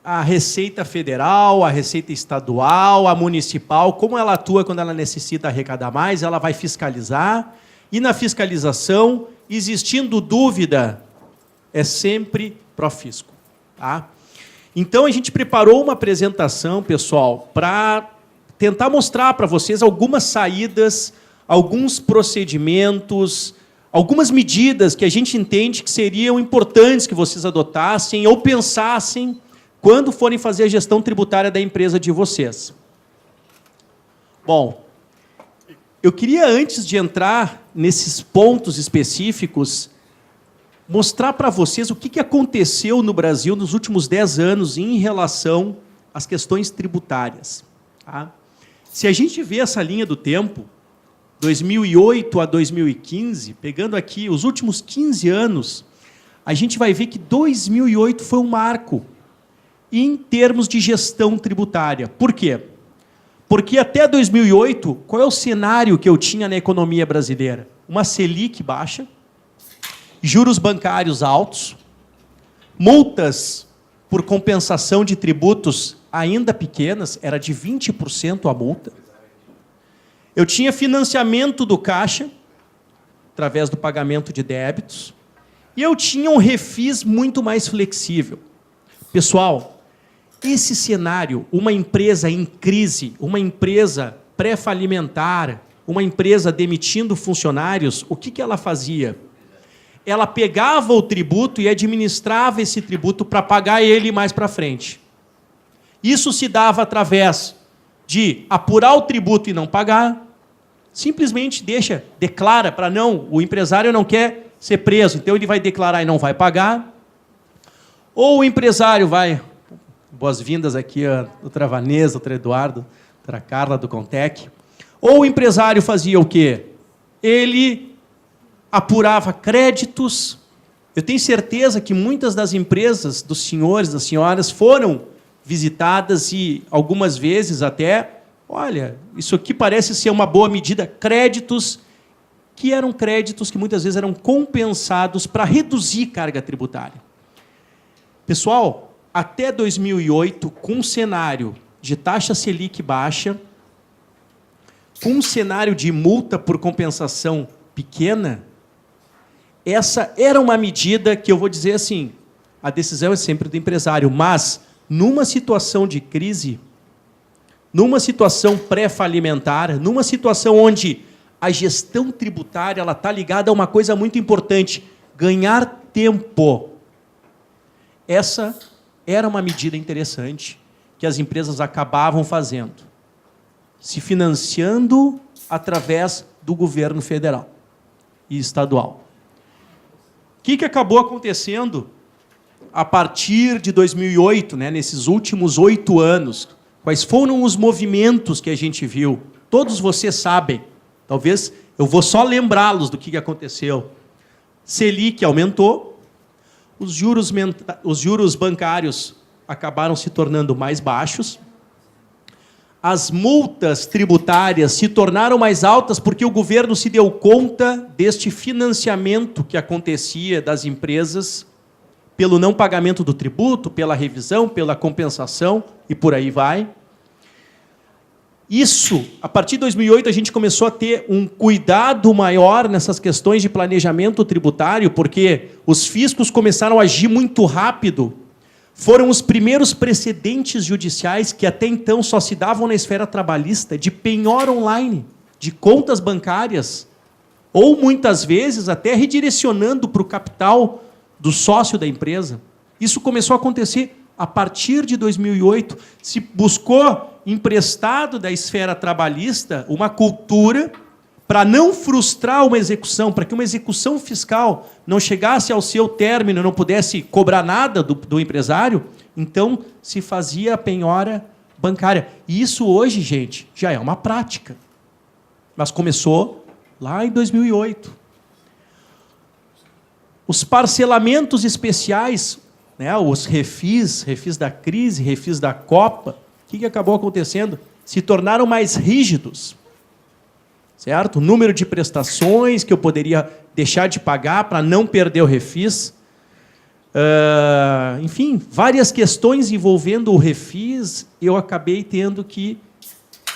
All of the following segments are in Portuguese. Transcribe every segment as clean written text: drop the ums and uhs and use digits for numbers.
a Receita Federal, a Receita Estadual, a Municipal, como ela atua quando ela necessita arrecadar mais, ela vai fiscalizar, e na fiscalização, existindo dúvida, é sempre Profisco. Tá? Então, a gente preparou uma apresentação, pessoal, para tentar mostrar para vocês algumas saídas, alguns procedimentos, algumas medidas que a gente entende que seriam importantes que vocês adotassem ou pensassem quando forem fazer a gestão tributária da empresa de vocês. Bom, eu queria, antes de entrar nesses pontos específicos, mostrar para vocês o que aconteceu no Brasil nos últimos 10 anos em relação às questões tributárias. Tá? Se a gente vê essa linha do tempo, 2008 a 2015, pegando aqui os últimos 15 anos, a gente vai ver que 2008 foi um marco em termos de gestão tributária. Por quê? Porque até 2008, qual é o cenário que eu tinha na economia brasileira? Uma Selic baixa, juros bancários altos, multas por compensação de tributos ainda pequenas, era de 20% a multa. Eu tinha financiamento do Caixa, através do pagamento de débitos, e eu tinha um refis muito mais flexível. Pessoal, esse cenário, uma empresa em crise, uma empresa pré-falimentar, uma empresa demitindo funcionários, o que ela fazia? Ela pegava o tributo e administrava esse tributo para pagar ele mais para frente. Isso se dava através de apurar o tributo e não pagar, simplesmente declara para não, o empresário não quer ser preso, então ele vai declarar e não vai pagar, ou o empresário vai, boas-vindas aqui, doutora Vanessa, doutor Eduardo, doutora Carla do Contec, ou o empresário fazia o quê? Ele apurava créditos. Eu tenho certeza que muitas das empresas dos senhores, das senhoras, foram visitadas e, algumas vezes até, olha, isso aqui parece ser uma boa medida, créditos que eram créditos que muitas vezes eram compensados para reduzir carga tributária. Pessoal, até 2008, com um cenário de taxa Selic baixa, com um cenário de multa por compensação pequena, essa era uma medida que eu vou dizer assim, a decisão é sempre do empresário, mas numa situação de crise, numa situação pré-falimentar, numa situação onde a gestão tributária está ligada a uma coisa muito importante, ganhar tempo. Essa era uma medida interessante que as empresas acabavam fazendo, se financiando através do governo federal e estadual. O que acabou acontecendo a partir de 2008, nesses últimos 8 anos? Quais foram os movimentos que a gente viu? Todos vocês sabem. Talvez eu vou só lembrá-los do que aconteceu. Selic aumentou, os juros bancários acabaram se tornando mais baixos, as multas tributárias se tornaram mais altas porque o governo se deu conta deste financiamento que acontecia das empresas pelo não pagamento do tributo, pela revisão, pela compensação e por aí vai. Isso, a partir de 2008, a gente começou a ter um cuidado maior nessas questões de planejamento tributário, porque os fiscos começaram a agir muito rápido. Foram os primeiros precedentes judiciais que até então só se davam na esfera trabalhista, de penhora online, de contas bancárias, ou muitas vezes até redirecionando para o capital do sócio da empresa. Isso começou a acontecer a partir de 2008. Se buscou, emprestado da esfera trabalhista, uma cultura para não frustrar uma execução, para que uma execução fiscal não chegasse ao seu término, não pudesse cobrar nada do empresário, então se fazia a penhora bancária. E isso hoje, gente, já é uma prática. Mas começou lá em 2008. Os parcelamentos especiais, os refis da crise, refis da Copa, o que acabou acontecendo? Se tornaram mais rígidos. Certo? O número de prestações que eu poderia deixar de pagar para não perder o refis. Enfim, várias questões envolvendo o refis, eu acabei tendo que...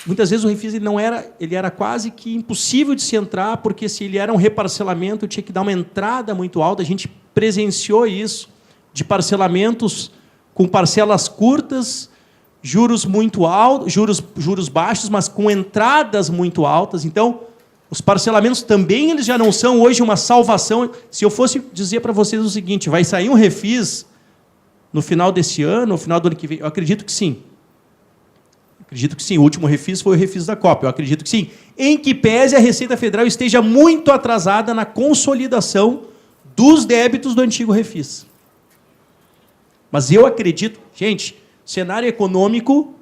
Muitas vezes o refis ele era quase que impossível de se entrar, porque se ele era um reparcelamento, eu tinha que dar uma entrada muito alta. A gente presenciou isso, de parcelamentos com parcelas curtas, juros muito altos, juros baixos, mas com entradas muito altas. Então, os parcelamentos também eles já não são hoje uma salvação. Se eu fosse dizer para vocês o seguinte, vai sair um refis no final desse ano, no final do ano que vem, eu acredito que sim. Acredito que sim. O último refis foi o refis da Copa. Eu acredito que sim. Em que pese a Receita Federal esteja muito atrasada na consolidação dos débitos do antigo refis. Mas eu acredito... Gente, o cenário econômico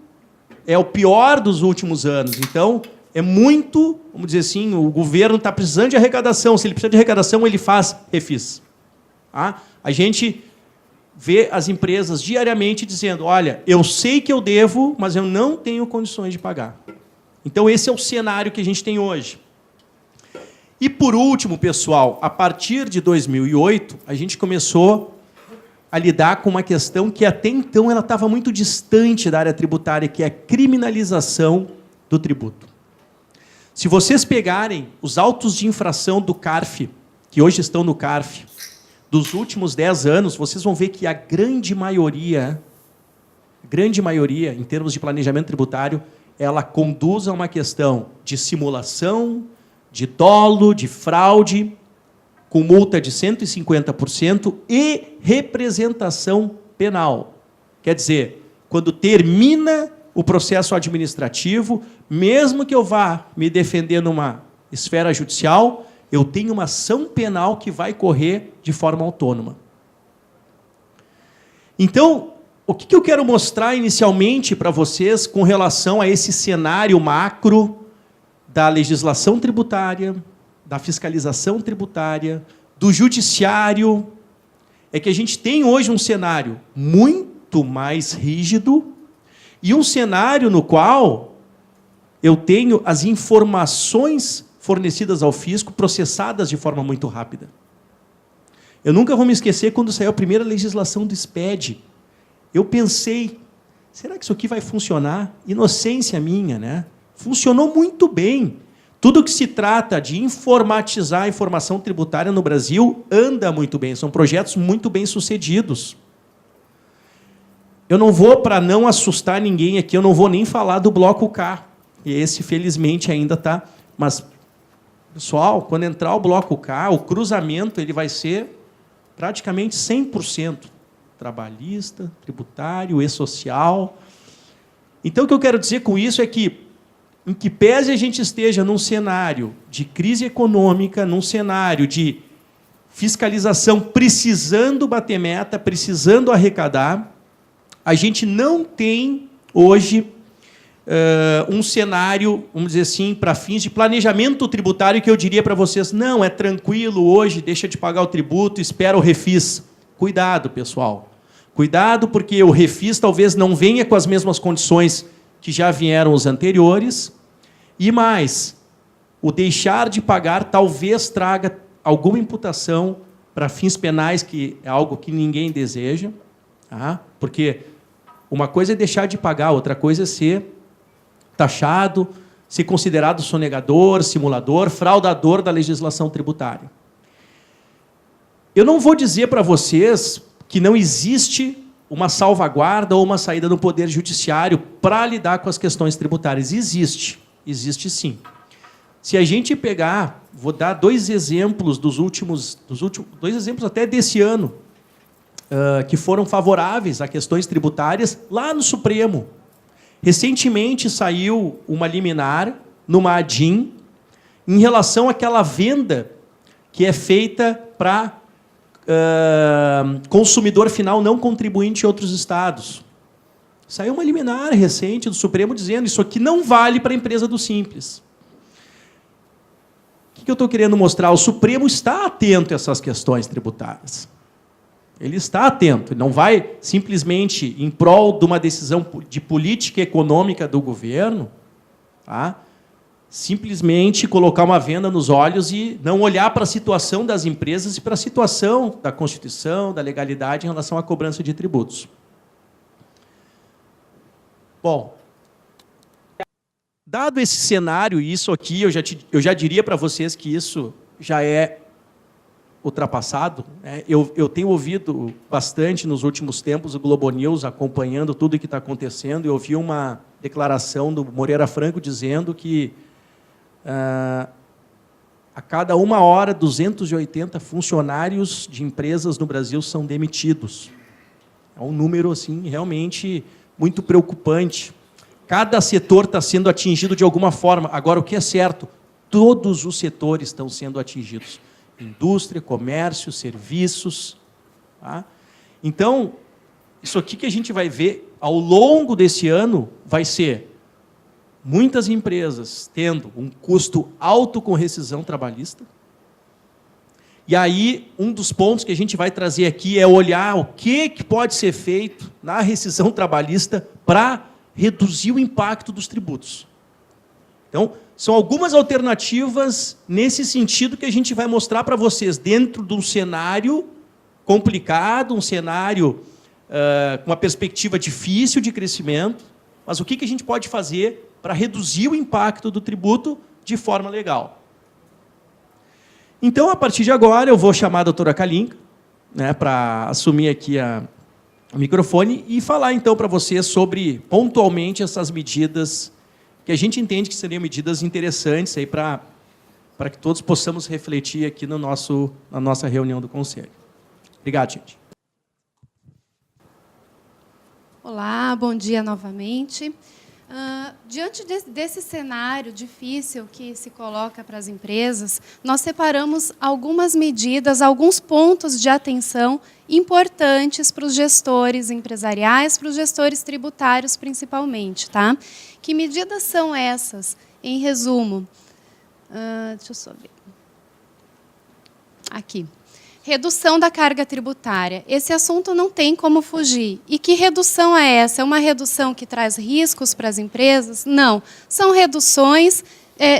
é o pior dos últimos anos. Então, é muito... Vamos dizer assim, o governo está precisando de arrecadação. Se ele precisa de arrecadação, ele faz refis. Tá? A gente vê as empresas diariamente dizendo, olha, eu sei que eu devo, mas eu não tenho condições de pagar. Então, esse é o cenário que a gente tem hoje. E, por último, pessoal, a partir de 2008, a gente começou a lidar com uma questão que, até então, ela estava muito distante da área tributária, que é a criminalização do tributo. Se vocês pegarem os autos de infração do CARF, que hoje estão no CARF, dos últimos 10 anos, vocês vão ver que a grande maioria, em termos de planejamento tributário, ela conduz a uma questão de simulação, de dolo, de fraude, com multa de 150% e representação penal. Quer dizer, quando termina o processo administrativo, mesmo que eu vá me defender numa esfera judicial, eu tenho uma ação penal que vai correr de forma autônoma. Então, o que eu quero mostrar inicialmente para vocês com relação a esse cenário macro da legislação tributária, da fiscalização tributária, do judiciário, é que a gente tem hoje um cenário muito mais rígido e um cenário no qual eu tenho as informações fornecidas ao fisco, processadas de forma muito rápida. Eu nunca vou me esquecer quando saiu a primeira legislação do SPED. Eu pensei, será que isso aqui vai funcionar? Inocência minha, né? Funcionou muito bem. Tudo que se trata de informatizar a informação tributária no Brasil anda muito bem. São projetos muito bem sucedidos. Eu não vou, para não assustar ninguém aqui, eu não vou nem falar do bloco K. E esse, felizmente, ainda está... Mas, pessoal, quando entrar o bloco K, o cruzamento ele vai ser praticamente 100%. Trabalhista, tributário, e-social. Então, o que eu quero dizer com isso é que, em que pese a gente esteja num cenário de crise econômica, num cenário de fiscalização precisando bater meta, precisando arrecadar, a gente não tem, hoje, um cenário, vamos dizer assim, para fins de planejamento tributário, que eu diria para vocês, não, é tranquilo hoje, deixa de pagar o tributo, espera o refis. Cuidado, pessoal. Cuidado, porque o refis talvez não venha com as mesmas condições que já vieram os anteriores, e mais, o deixar de pagar talvez traga alguma imputação para fins penais, que é algo que ninguém deseja, tá? Porque uma coisa é deixar de pagar, outra coisa é ser taxado, ser considerado sonegador, simulador, fraudador da legislação tributária. Eu não vou dizer para vocês que não existe uma salvaguarda ou uma saída do Poder Judiciário para lidar com as questões tributárias. Existe, existe sim. Se a gente pegar, vou dar dois exemplos dois exemplos até desse ano, que foram favoráveis a questões tributárias lá no Supremo. Recentemente saiu uma liminar numa ADIM em relação àquela venda que é feita para consumidor final não contribuinte em outros estados. Saiu uma liminar recente do Supremo dizendo isso aqui não vale para a empresa do Simples. O que eu estou querendo mostrar? O Supremo está atento a essas questões tributárias. Ele está atento, ele não vai simplesmente em prol de uma decisão de política econômica do governo, tá? simplesmente colocar uma venda nos olhos e não olhar para a situação das empresas e para a situação da Constituição, da legalidade em relação à cobrança de tributos. Bom, dado esse cenário, isso aqui, eu já diria para vocês que isso já é ultrapassado. Eu tenho ouvido bastante nos últimos tempos o Globo News acompanhando tudo o que está acontecendo. Eu ouvi uma declaração do Moreira Franco dizendo que a cada 1 hora, 280 funcionários de empresas no Brasil são demitidos. É um número assim, realmente muito preocupante. Cada setor está sendo atingido de alguma forma. Agora, o que é certo? Todos os setores estão sendo atingidos. Indústria, comércio, serviços. Tá? Então, isso aqui que a gente vai ver ao longo desse ano vai ser muitas empresas tendo um custo alto com rescisão trabalhista. E aí, um dos pontos que a gente vai trazer aqui é olhar o que pode ser feito na rescisão trabalhista para reduzir o impacto dos tributos. Então, são algumas alternativas nesse sentido que a gente vai mostrar para vocês dentro de um cenário complicado, um cenário com uma perspectiva difícil de crescimento, mas o que a gente pode fazer para reduzir o impacto do tributo de forma legal. Então, a partir de agora, eu vou chamar a doutora Kalinka, né, para assumir aqui o microfone e falar, então, para vocês sobre, pontualmente, essas medidas que a gente entende que seriam medidas interessantes aí para que todos possamos refletir aqui na nossa reunião do Conselho. Obrigado, gente. Olá, bom dia novamente. Diante desse cenário difícil que se coloca para as empresas, nós separamos algumas medidas, alguns pontos de atenção importantes para os gestores empresariais, para os gestores tributários principalmente. Tá? Que medidas são essas? Em resumo, deixa eu só ver. Aqui. Redução da carga tributária. Esse assunto não tem como fugir. E que redução é essa? É uma redução que traz riscos para as empresas? Não. São reduções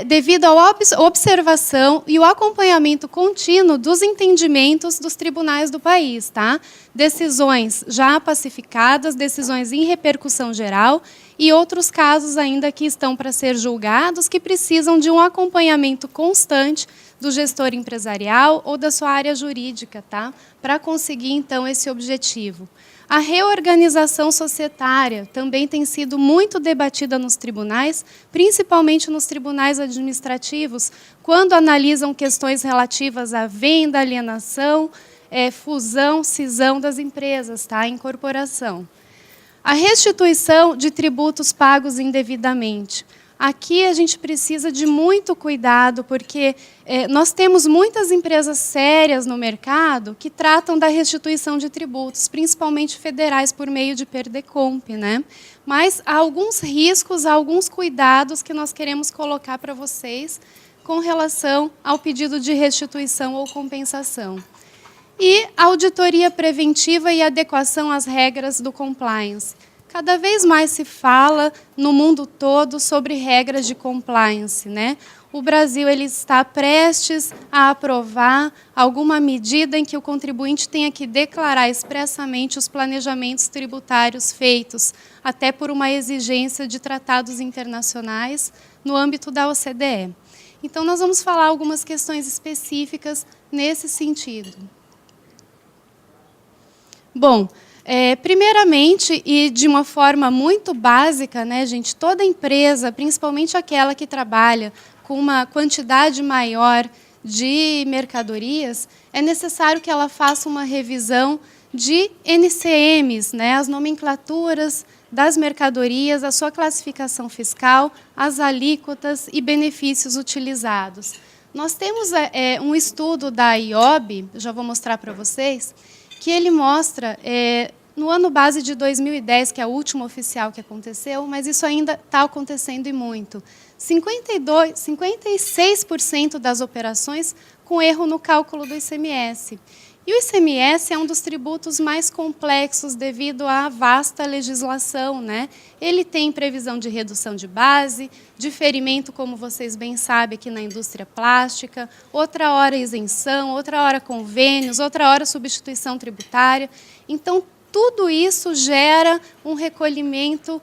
devido à observação e o acompanhamento contínuo dos entendimentos dos tribunais do país. Tá? Decisões já pacificadas, decisões em repercussão geral e outros casos ainda que estão para ser julgados, que precisam de um acompanhamento constante do gestor empresarial ou da sua área jurídica, tá? Para conseguir, então, esse objetivo. A reorganização societária também tem sido muito debatida nos tribunais, principalmente nos tribunais administrativos, quando analisam questões relativas à venda, alienação, fusão, cisão das empresas, tá? Incorporação. A restituição de tributos pagos indevidamente. Aqui a gente precisa de muito cuidado, porque nós temos muitas empresas sérias no mercado que tratam da restituição de tributos, principalmente federais, por meio de PERDECOMP, né? Mas há alguns riscos, há alguns cuidados que nós queremos colocar para vocês com relação ao pedido de restituição ou compensação. E auditoria preventiva e adequação às regras do compliance. Cada vez mais se fala no mundo todo sobre regras de compliance, né? O Brasil ele está prestes a aprovar alguma medida em que o contribuinte tenha que declarar expressamente os planejamentos tributários feitos, até por uma exigência de tratados internacionais no âmbito da OCDE. Então, nós vamos falar algumas questões específicas nesse sentido. Bom, primeiramente, e de uma forma muito básica, né, gente, toda empresa, principalmente aquela que trabalha com uma quantidade maior de mercadorias, é necessário que ela faça uma revisão de NCMs, né, as nomenclaturas das mercadorias, a sua classificação fiscal, as alíquotas e benefícios utilizados. Nós temos um estudo da IOB, já vou mostrar para vocês, que ele mostra, no ano base de 2010, que é o último oficial que aconteceu, mas isso ainda está acontecendo e muito, 56% das operações com erro no cálculo do ICMS. E o ICMS é um dos tributos mais complexos devido à vasta legislação, né? Ele tem previsão de redução de base, diferimento, como vocês bem sabem, aqui na indústria plástica, outra hora isenção, outra hora convênios, outra hora substituição tributária. Então, tudo isso gera um recolhimento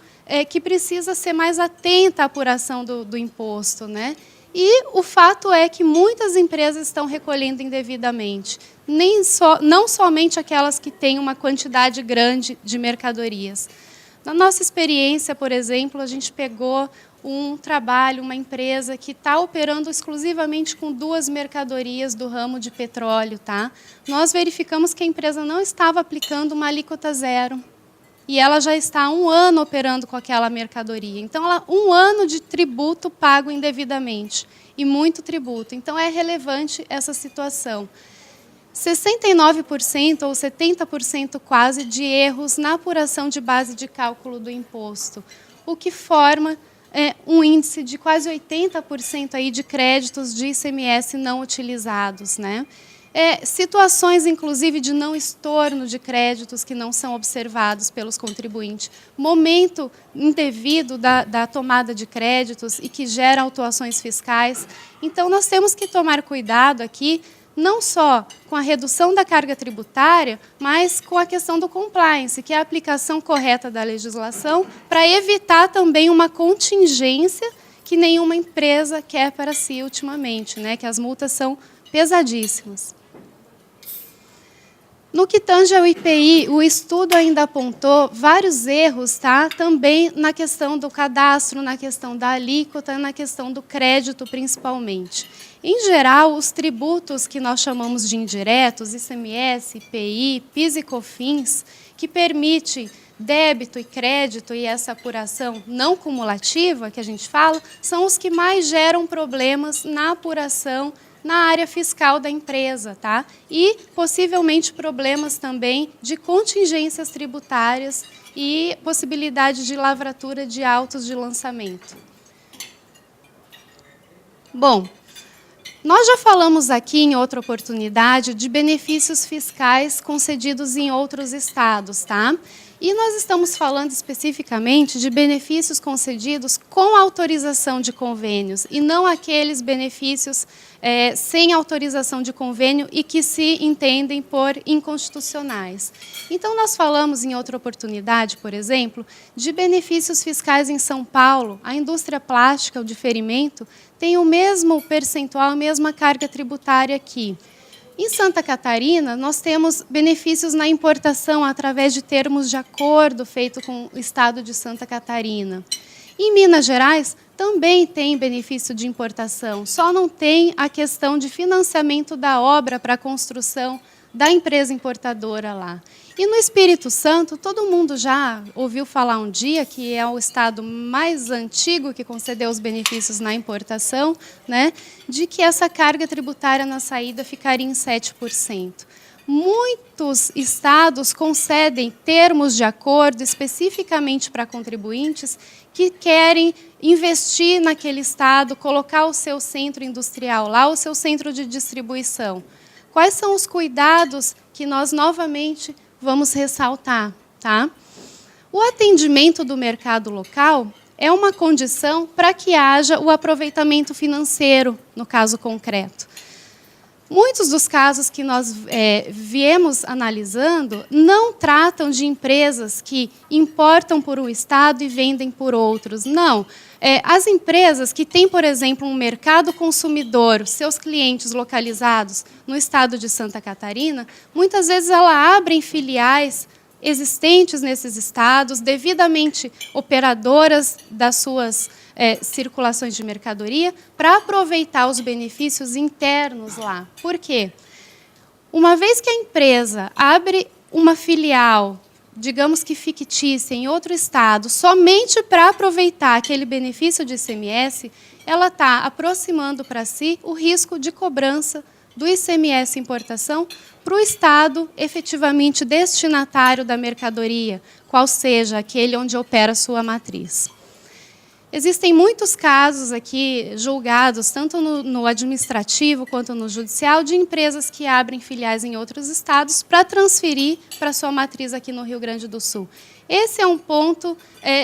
que precisa ser mais atento à apuração do imposto, né? E o fato é que muitas empresas estão recolhendo indevidamente, não somente aquelas que têm uma quantidade grande de mercadorias. Na nossa experiência, por exemplo, a gente pegou um trabalho, uma empresa que está operando exclusivamente com 2 mercadorias do ramo de petróleo. Tá? Nós verificamos que a empresa não estava aplicando uma alíquota zero. E ela já está há 1 ano operando com aquela mercadoria. Então, ela, 1 ano de tributo pago indevidamente, e muito tributo. Então, é relevante essa situação. 69% ou 70% quase de erros na apuração de base de cálculo do imposto, o que forma um índice de quase 80% aí de créditos de ICMS não utilizados, né? Situações, inclusive, de não estorno de créditos que não são observados pelos contribuintes. Momento indevido da tomada de créditos e que gera autuações fiscais. Então, nós temos que tomar cuidado aqui, não só com a redução da carga tributária, mas com a questão do compliance, que é a aplicação correta da legislação, para evitar também uma contingência que nenhuma empresa quer para si ultimamente, né? Que as multas são pesadíssimas. No que tange ao IPI, o estudo ainda apontou vários erros, tá? Também na questão do cadastro, na questão da alíquota, na questão do crédito, principalmente. Em geral, os tributos que nós chamamos de indiretos, ICMS, IPI, PIS e COFINS, que permite débito e crédito e essa apuração não cumulativa, que a gente fala, são os que mais geram problemas na apuração na área fiscal da empresa, tá? E possivelmente problemas também de contingências tributárias e possibilidade de lavratura de autos de lançamento. Bom, nós já falamos aqui em outra oportunidade de benefícios fiscais concedidos em outros estados, tá? E nós estamos falando especificamente de benefícios concedidos com autorização de convênios e não aqueles benefícios sem autorização de convênio e que se entendem por inconstitucionais. Então, nós falamos em outra oportunidade, por exemplo, de benefícios fiscais em São Paulo. A indústria plástica, o diferimento, tem o mesmo percentual, a mesma carga tributária aqui. Em Santa Catarina, nós temos benefícios na importação através de termos de acordo feito com o Estado de Santa Catarina. Em Minas Gerais, também tem benefício de importação, só não tem a questão de financiamento da obra para a construção da empresa importadora lá. E no Espírito Santo, todo mundo já ouviu falar um dia que é o estado mais antigo que concedeu os benefícios na importação, né, de que essa carga tributária na saída ficaria em 7%. Muitos estados concedem termos de acordo especificamente para contribuintes que querem investir naquele estado, colocar o seu centro industrial lá, o seu centro de distribuição. Quais são os cuidados que nós novamente vamos ressaltar? Tá? O atendimento do mercado local é uma condição para que haja o aproveitamento financeiro, no caso concreto. Muitos dos casos que nós viemos analisando não tratam de empresas que importam por um estado e vendem por outros. Não. As empresas que têm, por exemplo, um mercado consumidor, seus clientes localizados no estado de Santa Catarina, muitas vezes elas abrem filiais existentes nesses estados, devidamente operadoras das suas circulações de mercadoria, para aproveitar os benefícios internos lá. Por quê? Uma vez que a empresa abre uma filial, digamos que fictícia, em outro estado, somente para aproveitar aquele benefício de ICMS, ela está aproximando para si o risco de cobrança do ICMS importação para o estado efetivamente destinatário da mercadoria, qual seja aquele onde opera sua matriz. Existem muitos casos aqui julgados, tanto no administrativo quanto no judicial, de empresas que abrem filiais em outros estados para transferir para sua matriz aqui no Rio Grande do Sul. Esse é um ponto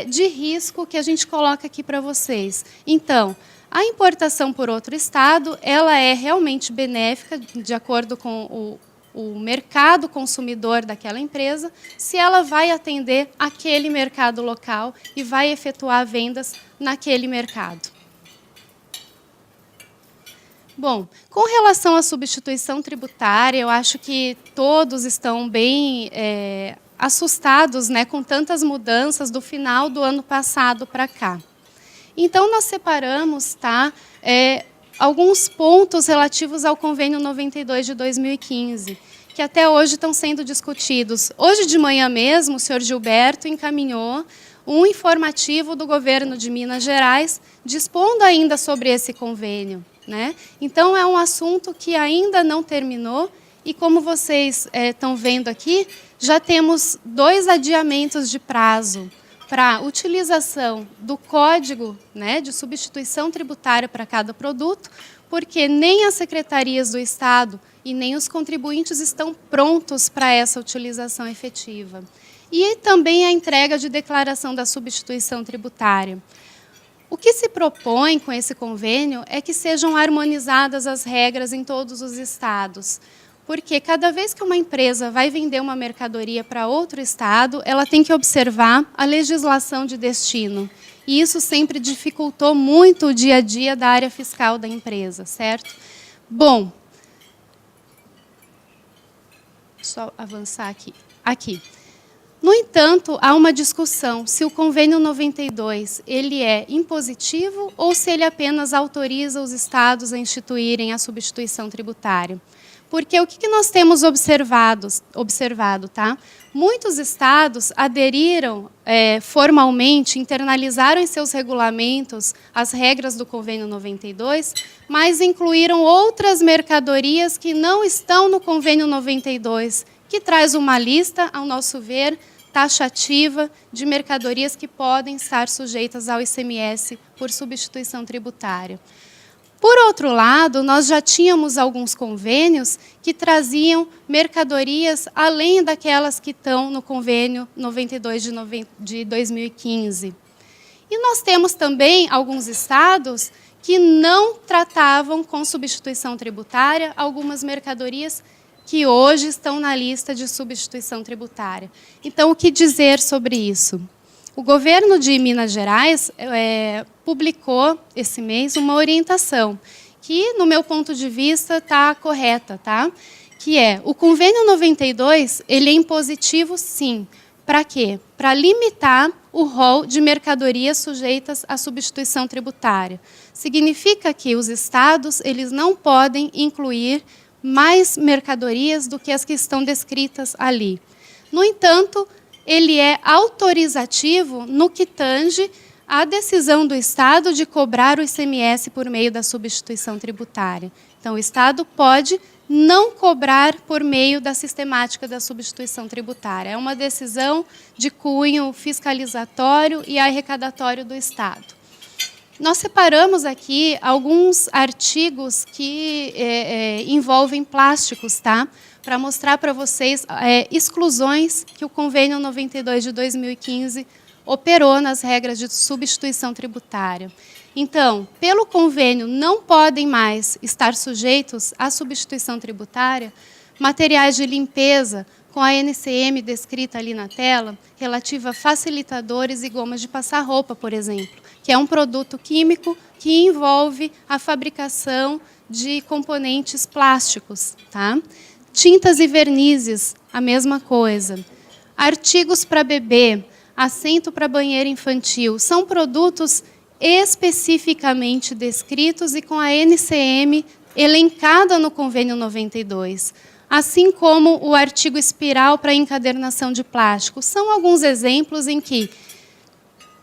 de risco que a gente coloca aqui para vocês. Então, a importação por outro estado, ela é realmente benéfica, de acordo com o mercado consumidor daquela empresa, se ela vai atender aquele mercado local e vai efetuar vendas naquele mercado. Bom, com relação à substituição tributária, eu acho que todos estão bem assustados, né, com tantas mudanças do final do ano passado para cá. Então, nós separamos, tá, alguns pontos relativos ao Convênio 92 de 2015, que até hoje estão sendo discutidos. Hoje de manhã mesmo, o senhor Gilberto encaminhou um informativo do governo de Minas Gerais, dispondo ainda sobre esse convênio, né? Então, é um assunto que ainda não terminou e, como vocês estão vendo aqui, já temos 2 adiamentos de prazo para utilização do código, né, de substituição tributária para cada produto, porque nem as secretarias do Estado e nem os contribuintes estão prontos para essa utilização efetiva. E também a entrega de declaração da substituição tributária. O que se propõe com esse convênio é que sejam harmonizadas as regras em todos os estados, porque cada vez que uma empresa vai vender uma mercadoria para outro estado, ela tem que observar a legislação de destino. E isso sempre dificultou muito o dia a dia da área fiscal da empresa, certo? Bom, só avançar aqui. No entanto, há uma discussão se o Convênio 92 ele é impositivo ou se ele apenas autoriza os estados a instituírem a substituição tributária. Porque o que nós temos observado, tá? Muitos estados aderiram formalmente, internalizaram em seus regulamentos as regras do Convênio 92, mas incluíram outras mercadorias que não estão no Convênio 92, que traz uma lista, ao nosso ver, taxativa de mercadorias que podem estar sujeitas ao ICMS por substituição tributária. Por outro lado, nós já tínhamos alguns convênios que traziam mercadorias além daquelas que estão no Convênio 92 de 2015. E nós temos também alguns estados que não tratavam com substituição tributária algumas mercadorias que hoje estão na lista de substituição tributária. Então, o que dizer sobre isso? O governo de Minas Gerais publicou esse mês uma orientação que, no meu ponto de vista, está correta, tá? Que é, o Convênio 92, ele é impositivo, sim. Para quê? Para limitar o rol de mercadorias sujeitas à substituição tributária. Significa que os estados eles não podem incluir mais mercadorias do que as que estão descritas ali. No entanto, ele é autorizativo no que tange à decisão do Estado de cobrar o ICMS por meio da substituição tributária. Então, o Estado pode não cobrar por meio da sistemática da substituição tributária. É uma decisão de cunho fiscalizatório e arrecadatório do Estado. Nós separamos aqui alguns artigos que envolvem plásticos, tá? Para mostrar para vocês exclusões que o Convênio 92 de 2015 operou nas regras de substituição tributária. Então, pelo convênio, não podem mais estar sujeitos à substituição tributária materiais de limpeza com a NCM descrita ali na tela, relativa a facilitadores e gomas de passar roupa, por exemplo, que é um produto químico que envolve a fabricação de componentes plásticos, tá? Tintas e vernizes, a mesma coisa. Artigos para bebê, assento para banheiro infantil, são produtos especificamente descritos e com a NCM elencada no Convênio 92, assim como o artigo espiral para encadernação de plástico. São alguns exemplos em que,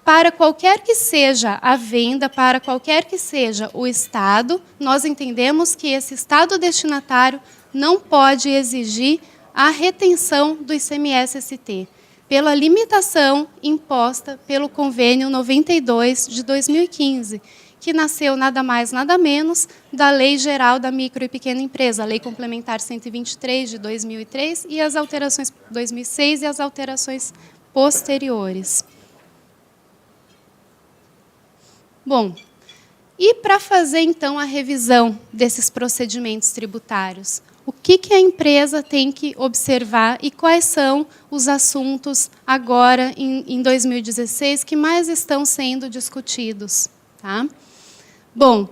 para qualquer que seja a venda, para qualquer que seja o Estado, nós entendemos que esse Estado destinatário não pode exigir a retenção do ICMS-ST. pela limitação imposta pelo Convênio 92 de 2015, que nasceu nada mais, nada menos da Lei Geral da Micro e Pequena Empresa, a Lei Complementar 123 de 2003 e as alterações 2006 e as alterações posteriores. Bom, e para fazer então a revisão desses procedimentos tributários, o que a empresa tem que observar e quais são os assuntos agora em 2016 que mais estão sendo discutidos, tá? Bom,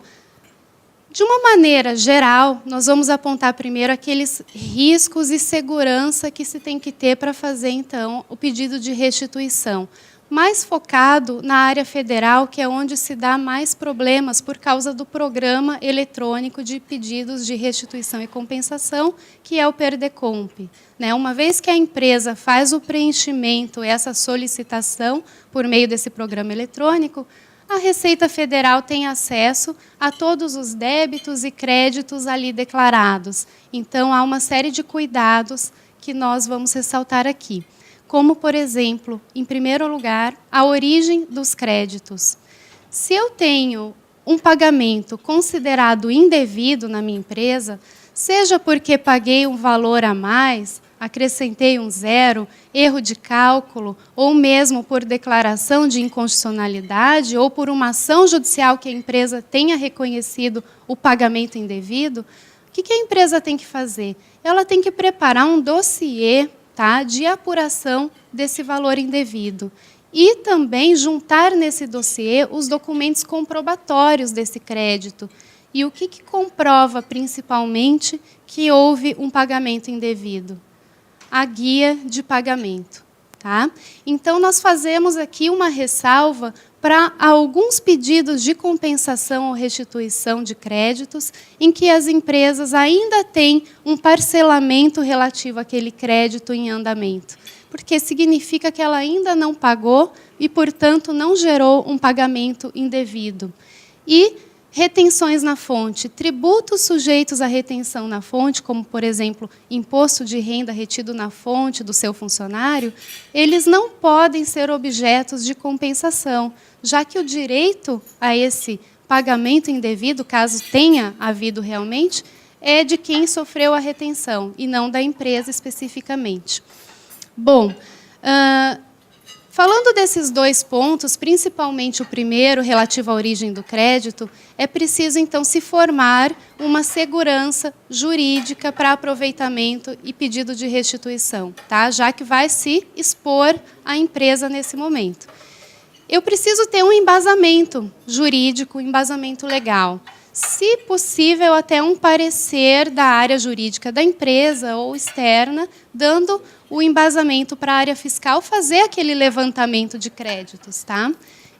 de uma maneira geral, nós vamos apontar primeiro aqueles riscos e segurança que se tem que ter para fazer, então, o pedido de restituição. Mais focado na área federal, que é onde se dá mais problemas por causa do programa eletrônico de pedidos de restituição e compensação, que é o PERDECOMP. Uma vez que a empresa faz o preenchimento, essa solicitação, por meio desse programa eletrônico, a Receita Federal tem acesso a todos os débitos e créditos ali declarados. Então, há uma série de cuidados que nós vamos ressaltar aqui. Como, por exemplo, em primeiro lugar, a origem dos créditos. Se eu tenho um pagamento considerado indevido na minha empresa, seja porque paguei um valor a mais, acrescentei um zero, erro de cálculo, ou mesmo por declaração de inconstitucionalidade, ou por uma ação judicial que a empresa tenha reconhecido o pagamento indevido, o que a empresa tem que fazer? Ela tem que preparar um dossiê, de apuração desse valor indevido. E também juntar nesse dossiê os documentos comprobatórios desse crédito. E o que comprova, principalmente, que houve um pagamento indevido? A guia de pagamento. Então, nós fazemos aqui uma ressalva para alguns pedidos de compensação ou restituição de créditos em que as empresas ainda têm um parcelamento relativo àquele crédito em andamento, porque significa que ela ainda não pagou e, portanto, não gerou um pagamento indevido. E retenções na fonte. Tributos sujeitos à retenção na fonte, como, por exemplo, imposto de renda retido na fonte do seu funcionário, eles não podem ser objetos de compensação, já que o direito a esse pagamento indevido, caso tenha havido realmente, é de quem sofreu a retenção, e não da empresa especificamente. Bom, falando desses dois pontos, principalmente o primeiro, relativo à origem do crédito, é preciso, então, se formar uma segurança jurídica para aproveitamento e pedido de restituição, já que vai se expor a empresa nesse momento. Eu preciso ter um embasamento jurídico, um embasamento legal. Se possível, até um parecer da área jurídica da empresa ou externa, dando o embasamento para a área fiscal fazer aquele levantamento de créditos.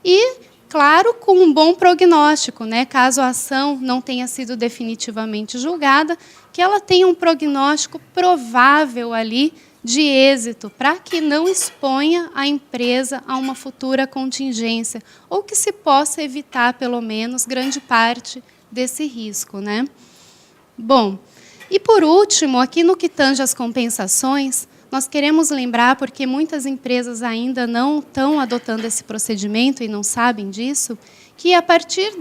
E, claro, com um bom prognóstico, caso a ação não tenha sido definitivamente julgada, que ela tenha um prognóstico provável ali de êxito, para que não exponha a empresa a uma futura contingência, ou que se possa evitar, pelo menos, grande parte desse risco. Bom, e por último, aqui no que tange às compensações, nós queremos lembrar, porque muitas empresas ainda não estão adotando esse procedimento e não sabem disso, que a partir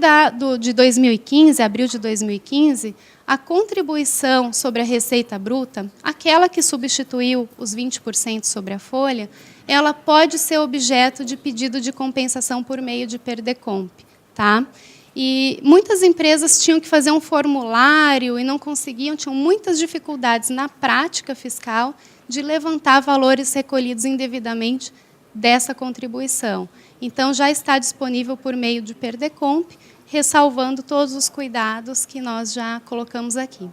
de 2015, abril de 2015, a contribuição sobre a receita bruta, aquela que substituiu os 20% sobre a folha, ela pode ser objeto de pedido de compensação por meio de PERDECOMP. E muitas empresas tinham que fazer um formulário e não conseguiam, tinham muitas dificuldades na prática fiscal de levantar valores recolhidos indevidamente dessa contribuição. Então, já está disponível por meio de PERDECOMP, ressalvando todos os cuidados que nós já colocamos aqui.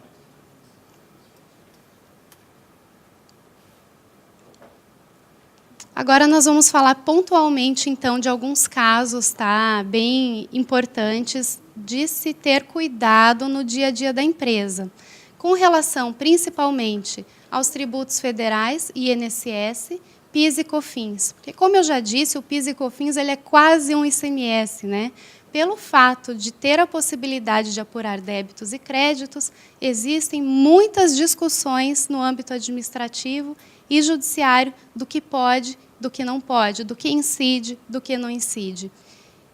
Agora nós vamos falar pontualmente, então, de alguns casos bem importantes de se ter cuidado no dia a dia da empresa, com relação principalmente aos tributos federais, INSS, PIS e COFINS. Porque, como eu já disse, o PIS e COFINS ele é quase um ICMS, Pelo fato de ter a possibilidade de apurar débitos e créditos, existem muitas discussões no âmbito administrativo e judiciário do que pode do que não pode, do que incide, do que não incide.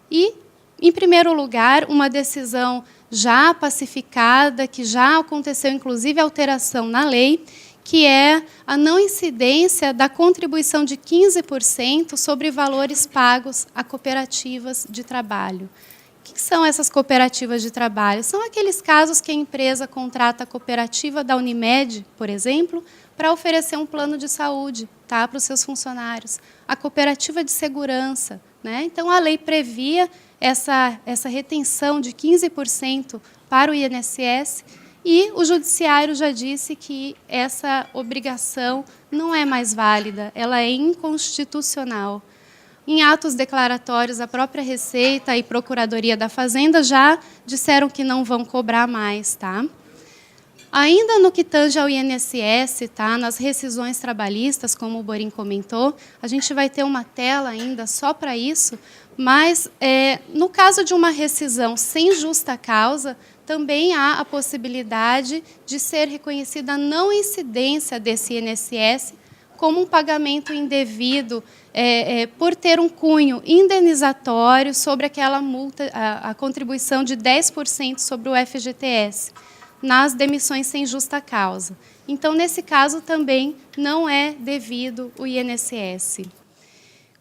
E, em primeiro lugar, uma decisão já pacificada, que já aconteceu, inclusive, alteração na lei, que é a não incidência da contribuição de 15% sobre valores pagos a cooperativas de trabalho. O que são essas cooperativas de trabalho? São aqueles casos que a empresa contrata a cooperativa da Unimed, por exemplo, para oferecer um plano de saúde, tá, para os seus funcionários. A cooperativa de segurança, né? Então, a lei previa essa retenção de 15% para o INSS, e o Judiciário já disse que essa obrigação não é mais válida, ela é inconstitucional. Em atos declaratórios, a própria Receita e Procuradoria da Fazenda já disseram que não vão cobrar mais. Tá? Ainda no que tange ao INSS, tá, nas rescisões trabalhistas, como o Borim comentou, a gente vai ter uma tela ainda só para isso, mas, no caso de uma rescisão sem justa causa, também há a possibilidade de ser reconhecida a não incidência desse INSS como um pagamento indevido por ter um cunho indenizatório sobre aquela multa, a contribuição de 10% sobre o FGTS, nas demissões sem justa causa. Então, nesse caso, também não é devido o INSS.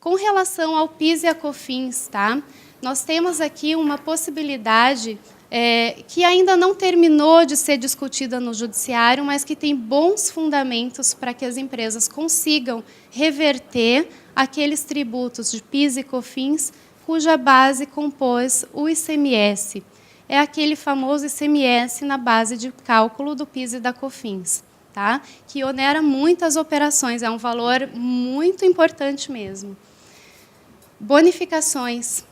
Com relação ao PIS e a COFINS, tá? Nós temos aqui uma possibilidade que ainda não terminou de ser discutida no Judiciário, mas que tem bons fundamentos para que as empresas consigam reverter aqueles tributos de PIS e COFINS cuja base compôs o ICMS. É aquele famoso ICMS na base de cálculo do PIS e da COFINS, tá? Que onera muitas operações, é um valor muito importante mesmo. Bonificações.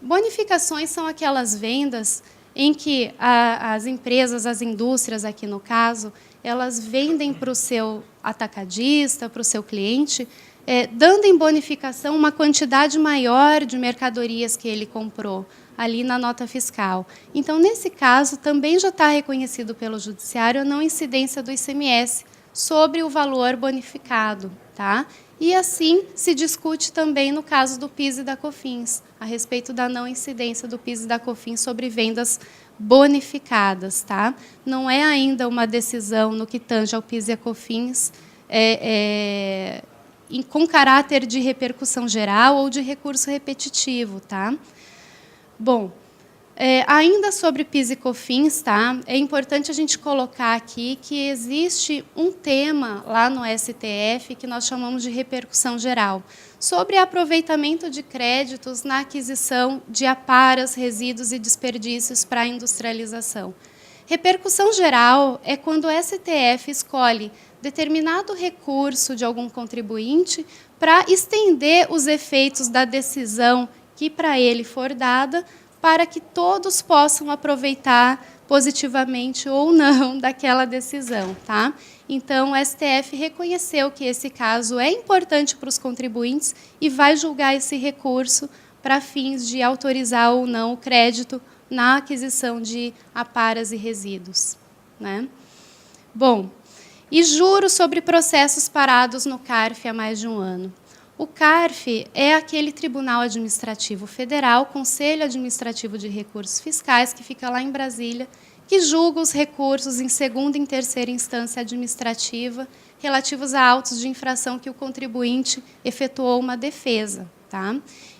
Bonificações são aquelas vendas em que as empresas, as indústrias, aqui no caso, elas vendem para o seu atacadista, para o seu cliente, dando em bonificação uma quantidade maior de mercadorias que ele comprou ali na nota fiscal. Então, nesse caso, também já está reconhecido pelo Judiciário a não incidência do ICMS sobre o valor bonificado. Tá? E assim se discute também no caso do PIS e da COFINS, a respeito da não incidência do PIS e da COFINS sobre vendas bonificadas. Tá? Não é ainda uma decisão no que tange ao PIS e a COFINS com caráter de repercussão geral ou de recurso repetitivo. Tá? Bom, ainda sobre PIS e COFINS, tá? É importante a gente colocar aqui que existe um tema lá no STF que nós chamamos de repercussão geral, sobre aproveitamento de créditos na aquisição de aparas, resíduos e desperdícios para a industrialização. Repercussão geral é quando o STF escolhe determinado recurso de algum contribuinte para estender os efeitos da decisão que para ele for dada, para que todos possam aproveitar positivamente ou não daquela decisão. Tá? Então, o STF reconheceu que esse caso é importante para os contribuintes e vai julgar esse recurso para fins de autorizar ou não o crédito na aquisição de aparas e resíduos. Né? Bom, e juros sobre processos parados no CARF há mais de um ano. O CARF é aquele Tribunal Administrativo Federal, Conselho Administrativo de Recursos Fiscais, que fica lá em Brasília, que julga os recursos em segunda e terceira instância administrativa relativos a autos de infração que o contribuinte efetuou uma defesa. Tá?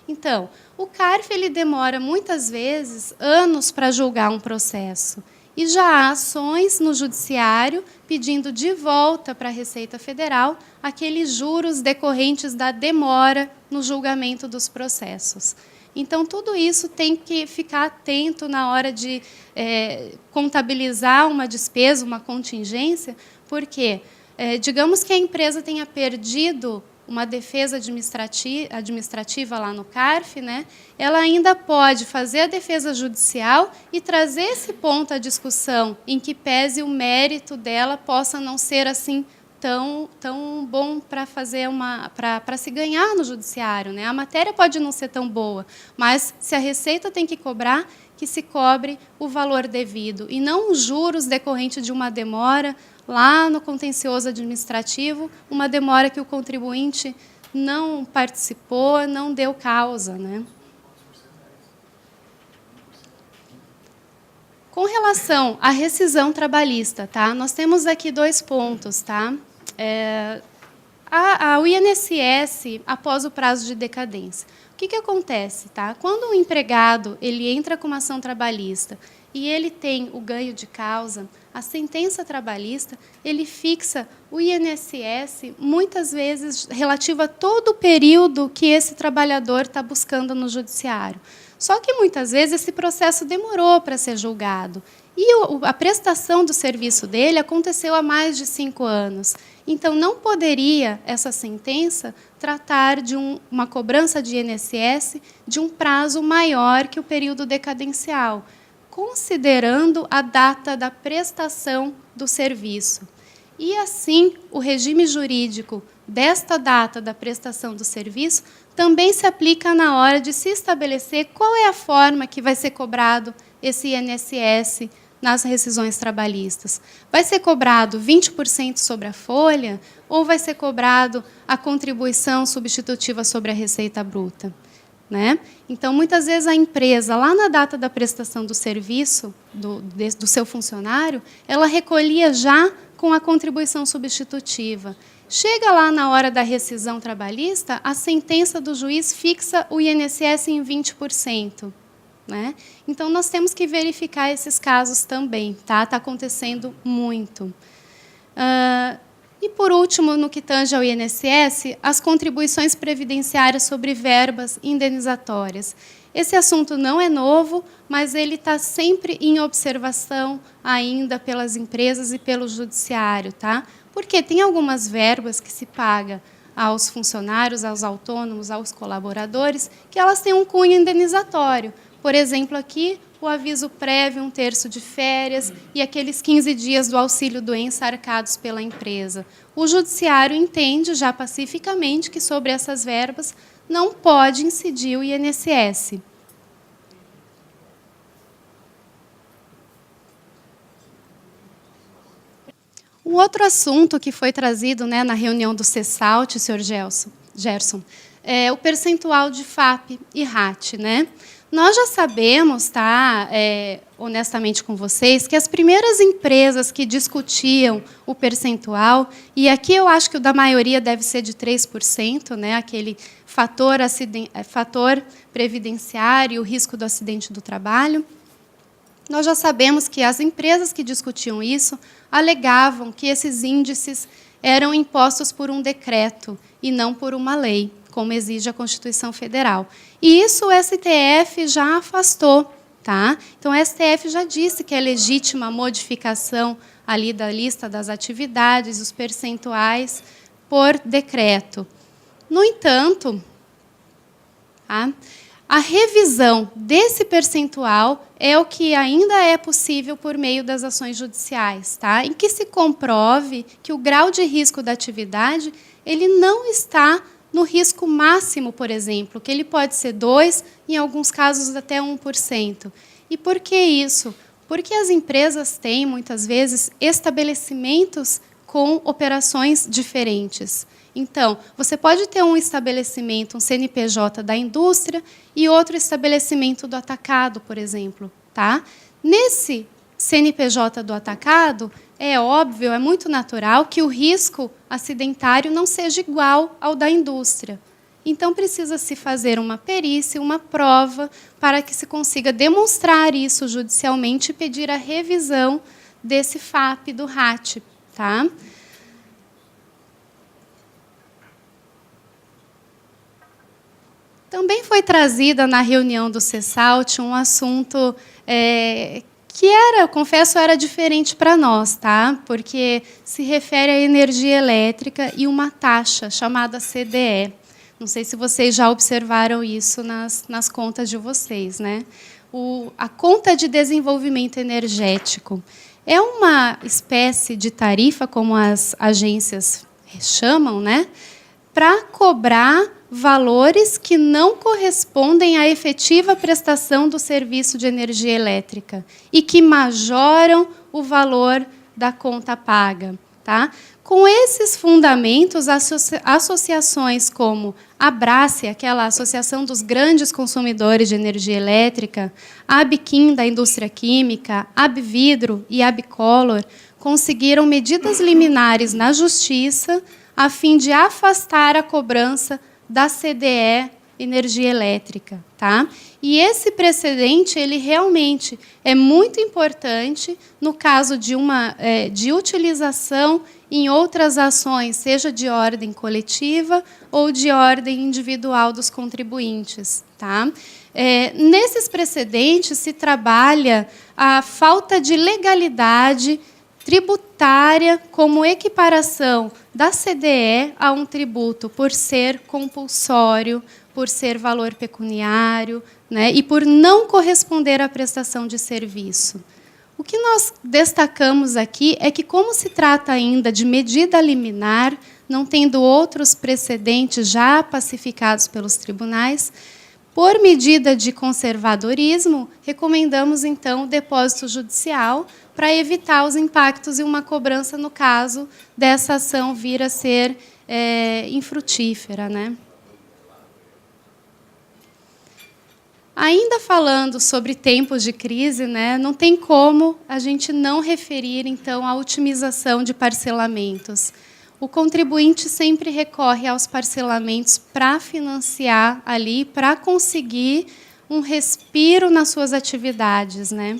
Então, o CARF ele demora, muitas vezes, anos para julgar um processo. E já há ações no Judiciário pedindo de volta para a Receita Federal aqueles juros decorrentes da demora no julgamento dos processos. Então, tudo isso tem que ficar atento na hora de contabilizar uma despesa, uma contingência, porque, digamos que a empresa tenha perdido uma defesa administrativa lá no CARF, né, ela ainda pode fazer a defesa judicial e trazer esse ponto à discussão, em que pese o mérito dela possa não ser assim tão bom para se ganhar no judiciário. Né? A matéria pode não ser tão boa, mas se a Receita tem que cobrar, que se cobre o valor devido, e não os juros decorrentes de uma demora lá no contencioso administrativo, uma demora que o contribuinte não participou, não deu causa, né? Com relação à rescisão trabalhista, tá? Nós temos aqui 2 pontos, tá? O INSS, após o prazo de decadência. O que acontece? Tá? Quando o empregado ele entra com uma ação trabalhista e ele tem o ganho de causa, a sentença trabalhista ele fixa o INSS, muitas vezes, relativo a todo o período que esse trabalhador está buscando no judiciário. Só que, muitas vezes, esse processo demorou para ser julgado. E a prestação do serviço dele aconteceu há mais de 5 anos. Então, não poderia essa sentença tratar de uma cobrança de INSS de um prazo maior que o período decadencial, considerando a data da prestação do serviço. E, assim, o regime jurídico desta data da prestação do serviço também se aplica na hora de se estabelecer qual é a forma que vai ser cobrado esse INSS nas rescisões trabalhistas. Vai ser cobrado 20% sobre a folha ou vai ser cobrado a contribuição substitutiva sobre a receita bruta? Né? Então, muitas vezes, a empresa, lá na data da prestação do serviço do seu funcionário, ela recolhia já com a contribuição substitutiva. Chega lá na hora da rescisão trabalhista, a sentença do juiz fixa o INSS em 20%. Né? Então, nós temos que verificar esses casos também. Tá? Está acontecendo muito. E, por último, no que tange ao INSS, as contribuições previdenciárias sobre verbas indenizatórias. Esse assunto não é novo, mas ele está sempre em observação ainda pelas empresas e pelo judiciário. Tá? Porque tem algumas verbas que se paga aos funcionários, aos autônomos, aos colaboradores, que elas têm um cunho indenizatório. Por exemplo, aqui, o aviso prévio, 1/3 de férias e aqueles 15 dias do auxílio-doença arcados pela empresa. O judiciário entende, já pacificamente, que sobre essas verbas não pode incidir o INSS. Um outro assunto que foi trazido, né, na reunião do CESALT, senhor Gerson, é o percentual de FAP e RAT. Né? Nós já sabemos, tá, honestamente com vocês, que as primeiras empresas que discutiam o percentual, e aqui eu acho que o da maioria deve ser de 3%, né, aquele fator previdenciário, o risco do acidente do trabalho, nós já sabemos que as empresas que discutiam isso alegavam que esses índices eram impostos por um decreto e não por uma lei, como exige a Constituição Federal. E isso o STF já afastou. Tá? Então, o STF já disse que é legítima a modificação ali da lista das atividades, os percentuais, por decreto. No entanto, tá? A revisão desse percentual é o que ainda é possível por meio das ações judiciais, tá? Em que se comprove que o grau de risco da atividade ele não está no risco máximo, por exemplo, que ele pode ser 2%, em alguns casos até 1%. E por que isso? Porque as empresas têm, muitas vezes, estabelecimentos com operações diferentes. Então, você pode ter um estabelecimento, um CNPJ da indústria e outro estabelecimento do atacado, por exemplo. Tá? Nesse CNPJ do atacado, é óbvio, é muito natural que o risco acidentário não seja igual ao da indústria. Então, precisa-se fazer uma perícia, uma prova, para que se consiga demonstrar isso judicialmente e pedir a revisão desse FAP do RAT. Tá? Também foi trazida na reunião do CESALT um assunto que eu confesso, era diferente para nós, tá? Porque se refere à energia elétrica e uma taxa chamada CDE. Não sei se vocês já observaram isso nas contas de vocês. Né? A conta de desenvolvimento energético é uma espécie de tarifa, como as agências chamam, né? Para cobrar valores que não correspondem à efetiva prestação do serviço de energia elétrica e que majoram o valor da conta paga. tá? Com esses fundamentos, associações como a Abrace, aquela associação dos grandes consumidores de energia elétrica, a Abiquim, da indústria química, a Abvidro e a Abicolor, conseguiram medidas liminares na Justiça a fim de afastar a cobrança da CDE Energia Elétrica. Tá? E esse precedente ele realmente é muito importante no caso de utilização em outras ações, seja de ordem coletiva ou de ordem individual dos contribuintes. Tá? Nesses precedentes se trabalha a falta de legalidade tributária como equiparação da CDE a um tributo por ser compulsório, por ser valor pecuniário, né, e por não corresponder à prestação de serviço. O que nós destacamos aqui é que, como se trata ainda de medida liminar, não tendo outros precedentes já pacificados pelos tribunais, por medida de conservadorismo, recomendamos, então, o depósito judicial para evitar os impactos e uma cobrança no caso dessa ação vir a ser infrutífera, né? Ainda falando sobre tempos de crise, né, não tem como a gente não referir, então, à otimização de parcelamentos. O contribuinte sempre recorre aos parcelamentos para financiar ali, para conseguir um respiro nas suas atividades, né?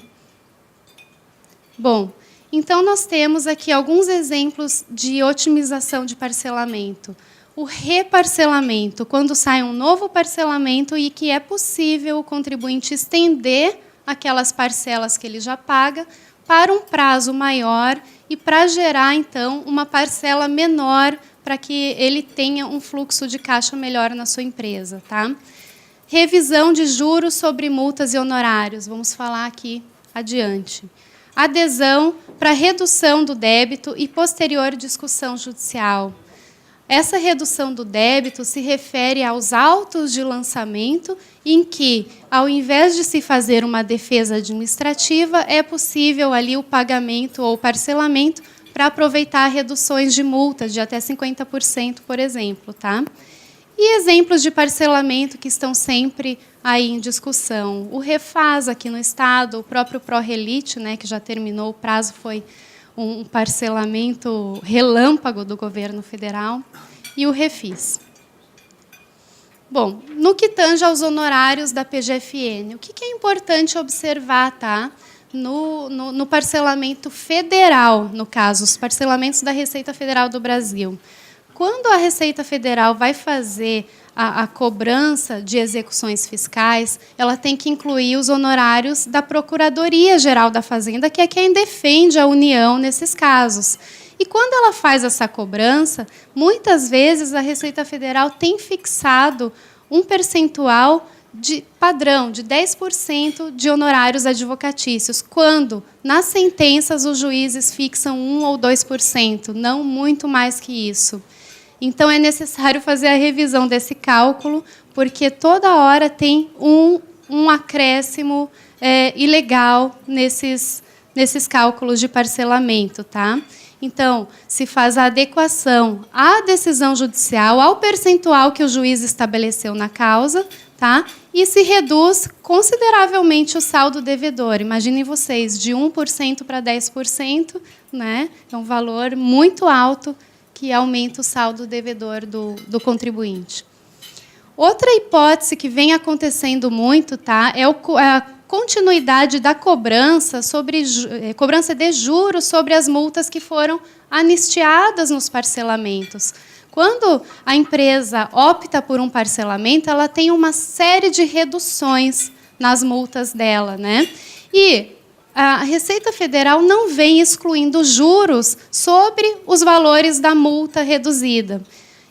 Bom, então nós temos aqui alguns exemplos de otimização de parcelamento. O reparcelamento, quando sai um novo parcelamento e que é possível o contribuinte estender aquelas parcelas que ele já paga para um prazo maior e para gerar, então, uma parcela menor para que ele tenha um fluxo de caixa melhor na sua empresa. Tá? Revisão de juros sobre multas e honorários. Vamos falar aqui adiante. Adesão para redução do débito e posterior discussão judicial. Essa redução do débito se refere aos autos de lançamento em que, ao invés de se fazer uma defesa administrativa, é possível ali o pagamento ou parcelamento para aproveitar reduções de multas de até 50%, por exemplo. Tá? E exemplos de parcelamento que estão sempre aí em discussão. O Refaz aqui no Estado, o próprio ProRelite, né, que já terminou, o prazo foi um parcelamento relâmpago do governo federal, e o Refis. Bom, no que tange aos honorários da PGFN, o que é importante observar, tá? No parcelamento federal, no caso, os parcelamentos da Receita Federal do Brasil. Quando a Receita Federal vai fazer a cobrança de execuções fiscais, ela tem que incluir os honorários da Procuradoria-Geral da Fazenda, que é quem defende a União nesses casos. E quando ela faz essa cobrança, muitas vezes a Receita Federal tem fixado um percentual de padrão, de 10% de honorários advocatícios, quando, nas sentenças, os juízes fixam 1% ou 2%, não muito mais que isso. Então, é necessário fazer a revisão desse cálculo, porque toda hora tem um acréscimo ilegal nesses cálculos de parcelamento. Tá? Então, se faz a adequação à decisão judicial, ao percentual que o juiz estabeleceu na causa, tá? E se reduz consideravelmente o saldo devedor. Imaginem vocês, de 1% para 10%, né? É um valor muito alto que aumenta o saldo devedor do contribuinte. Outra hipótese que vem acontecendo muito, tá, é a continuidade da cobrança de juros sobre as multas que foram anistiadas nos parcelamentos. Quando a empresa opta por um parcelamento, ela tem uma série de reduções nas multas dela, né? E a Receita Federal não vem excluindo juros sobre os valores da multa reduzida.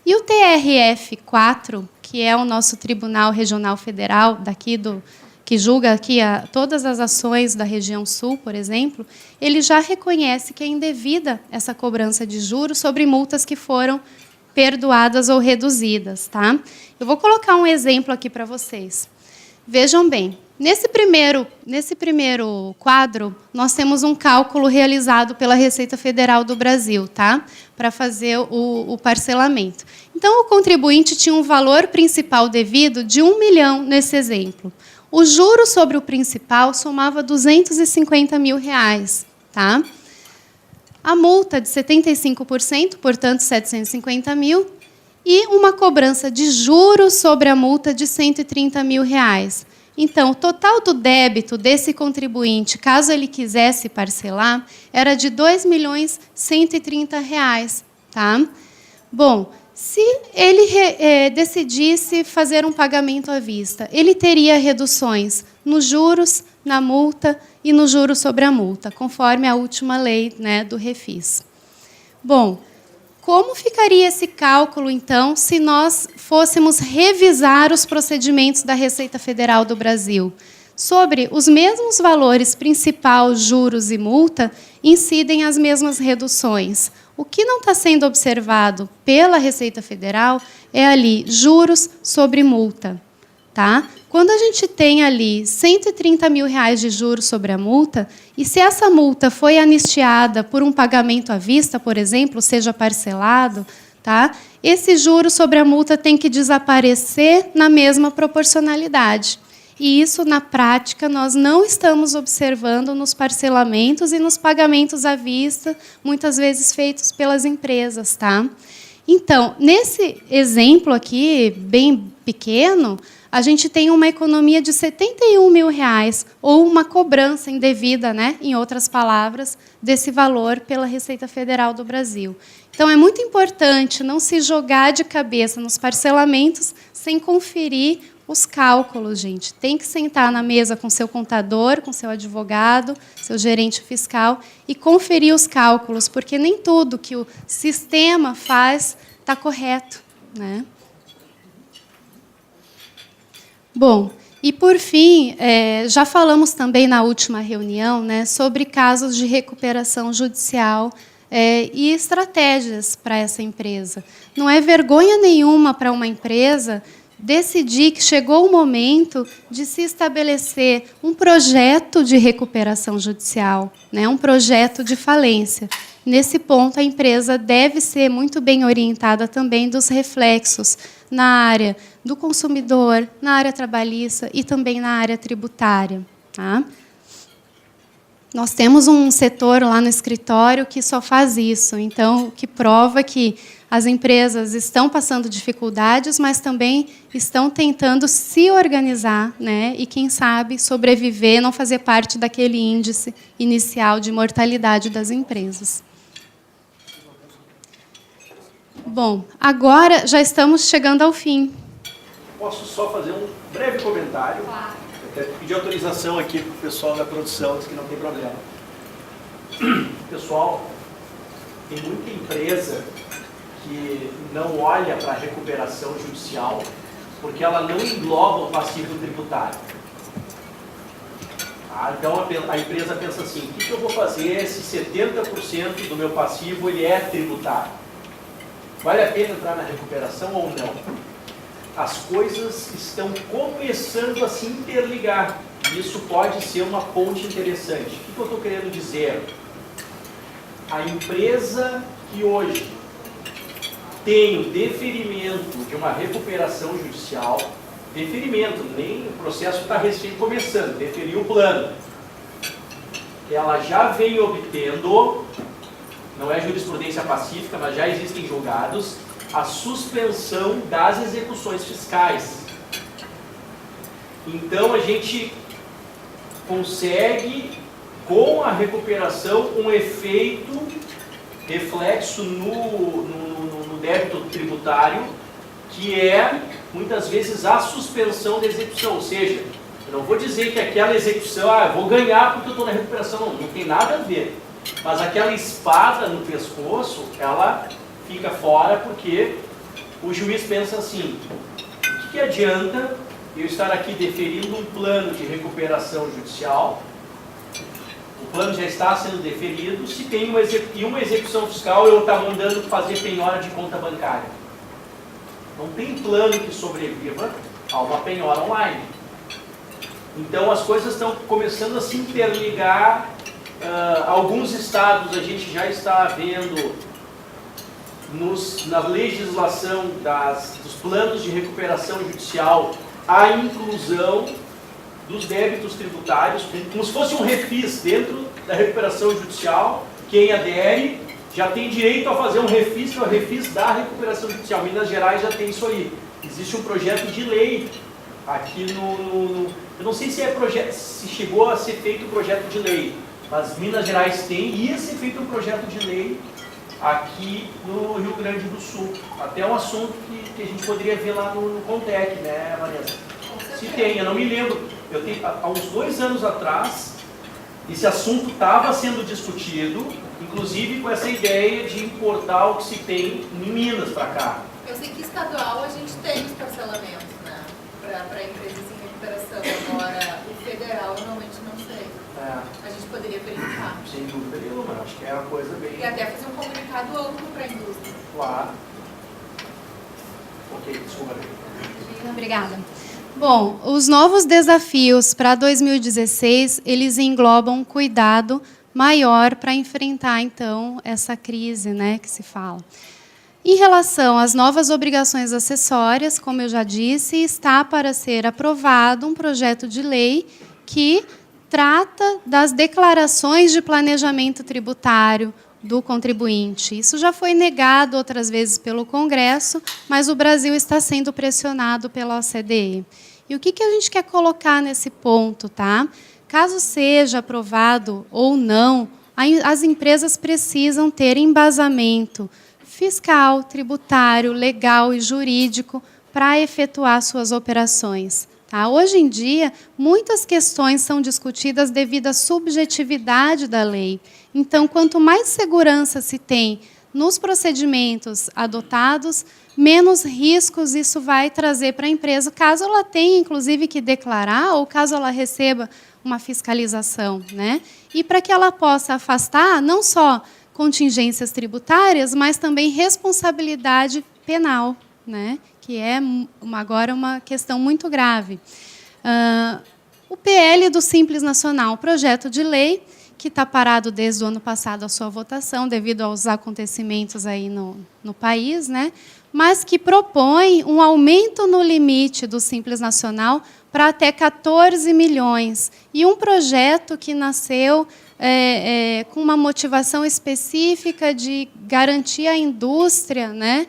E o TRF4, que é o nosso Tribunal Regional Federal, que julga aqui todas as ações da região sul, por exemplo, ele já reconhece que é indevida essa cobrança de juros sobre multas que foram perdoadas ou reduzidas. Tá? Eu vou colocar um exemplo aqui para vocês. Vejam bem, Nesse primeiro quadro, nós temos um cálculo realizado pela Receita Federal do Brasil, tá? Para fazer o parcelamento. Então, o contribuinte tinha um valor principal devido de R$ 1 milhão nesse exemplo. O juro sobre o principal somava R$ 250 mil, tá? A multa de 75%, portanto, R$ 750 mil, e uma cobrança de juros sobre a multa de R$ 130 mil. Então, o total do débito desse contribuinte, caso ele quisesse parcelar, era de R$ 2.130.000, tá? Bom, se ele decidisse fazer um pagamento à vista, ele teria reduções nos juros, na multa e no juro sobre a multa, conforme a última lei, né, do Refis. Bom, como ficaria esse cálculo, então, se nós fôssemos revisar os procedimentos da Receita Federal do Brasil? Sobre os mesmos valores principal, juros e multa, incidem as mesmas reduções. O que não está sendo observado pela Receita Federal é ali juros sobre multa, tá? Quando a gente tem ali R$ 130 mil de juros sobre a multa, e se essa multa foi anistiada por um pagamento à vista, por exemplo, seja parcelado, tá? Esse juro sobre a multa tem que desaparecer na mesma proporcionalidade. E isso, na prática, nós não estamos observando nos parcelamentos e nos pagamentos à vista, muitas vezes feitos pelas empresas, tá? Então, nesse exemplo aqui, bem pequeno, a gente tem uma economia de R$ 71 mil, ou uma cobrança indevida, né, em outras palavras, desse valor pela Receita Federal do Brasil. Então, é muito importante não se jogar de cabeça nos parcelamentos sem conferir os cálculos, gente. Tem que sentar na mesa com seu contador, com seu advogado, seu gerente fiscal, e conferir os cálculos, porque nem tudo que o sistema faz está correto, né? Bom, e, por fim, já falamos também na última reunião, né, sobre casos de recuperação judicial e estratégias para essa empresa. Não é vergonha nenhuma para uma empresa decidir que chegou o momento de se estabelecer um projeto de recuperação judicial, né, um projeto de falência. Nesse ponto, a empresa deve ser muito bem orientada também dos reflexos na área do consumidor, na área trabalhista e também na área tributária, tá? Nós temos um setor lá no escritório que só faz isso, então, o que prova que as empresas estão passando dificuldades, mas também estão tentando se organizar, né, e, quem sabe, sobreviver, não fazer parte daquele índice inicial de mortalidade das empresas. Bom, agora já estamos chegando ao fim. Posso só fazer um breve comentário? Claro. Eu até pedi autorização aqui para o pessoal da produção, diz que não tem problema. Pessoal, tem muita empresa que não olha para a recuperação judicial porque ela não engloba o passivo tributário. Então a empresa pensa assim, o que eu vou fazer se 70% do meu passivo ele é tributário? Vale a pena entrar na recuperação ou não? As coisas estão começando a se interligar. Isso pode ser uma ponte interessante. O que eu estou querendo dizer? A empresa que hoje tem o deferimento de uma recuperação judicial, deferimento, nem o processo está recém-começando, deferiu o plano. Ela já vem obtendo, não é jurisprudência pacífica, mas já existem julgados, a suspensão das execuções fiscais. Então, a gente consegue, com a recuperação, um efeito reflexo no débito tributário, que é, muitas vezes, a suspensão da execução. Ou seja, eu não vou dizer que aquela execução, eu vou ganhar porque eu estou na recuperação, não tem nada a ver. Mas aquela espada no pescoço, ela fica fora porque o juiz pensa assim, o que adianta eu estar aqui deferindo um plano de recuperação judicial, o plano já está sendo deferido, se tem uma execução fiscal eu estou mandando fazer penhora de conta bancária. Não tem plano que sobreviva a uma penhora online. Então as coisas estão começando a se interligar. Alguns estados a gente já está vendo na legislação dos planos de recuperação judicial a inclusão dos débitos tributários, como se fosse um refis dentro da recuperação judicial. Quem adere já tem direito a fazer um refis, que é o refis da recuperação judicial. Minas Gerais já tem isso aí. Existe um projeto de lei aqui eu não sei se chegou a ser feito um projeto de lei, mas Minas Gerais tem, e ia ser feito um projeto de lei aqui no Rio Grande do Sul. Até um assunto que a gente poderia ver lá no Contec, né, Vanessa? Se tem, eu não me lembro. Há uns 2 anos atrás, esse assunto estava sendo discutido, inclusive com essa ideia de importar o que se tem em Minas para cá. Eu sei que estadual a gente tem os parcelamentos, né, para empresas em recuperação. Agora, o federal, normalmente não sei. A gente poderia verificar. Sem dúvida nenhuma, acho que é uma coisa bem... E até fazer um comunicado amplo para a indústria. Claro. Ok, desculpa. Obrigada. Bom, os novos desafios para 2016, eles englobam um cuidado maior para enfrentar, então, essa crise, né, que se fala. Em relação às novas obrigações acessórias, como eu já disse, está para ser aprovado um projeto de lei que trata das declarações de planejamento tributário do contribuinte. Isso já foi negado outras vezes pelo Congresso, mas o Brasil está sendo pressionado pela OCDE. E o que a gente quer colocar nesse ponto, tá? Caso seja aprovado ou não, as empresas precisam ter embasamento fiscal, tributário, legal e jurídico para efetuar suas operações. Tá? Hoje em dia, muitas questões são discutidas devido à subjetividade da lei. Então, quanto mais segurança se tem nos procedimentos adotados, menos riscos isso vai trazer para a empresa, caso ela tenha, inclusive, que declarar ou caso ela receba uma fiscalização, né? E para que ela possa afastar não só contingências tributárias, mas também responsabilidade penal, né? Que é agora uma questão muito grave. O PL do Simples Nacional, projeto de lei, que está parado desde o ano passado a sua votação, devido aos acontecimentos aí no país, né? Mas que propõe um aumento no limite do Simples Nacional para até 14 milhões. E um projeto que nasceu com uma motivação específica de garantir à indústria, né,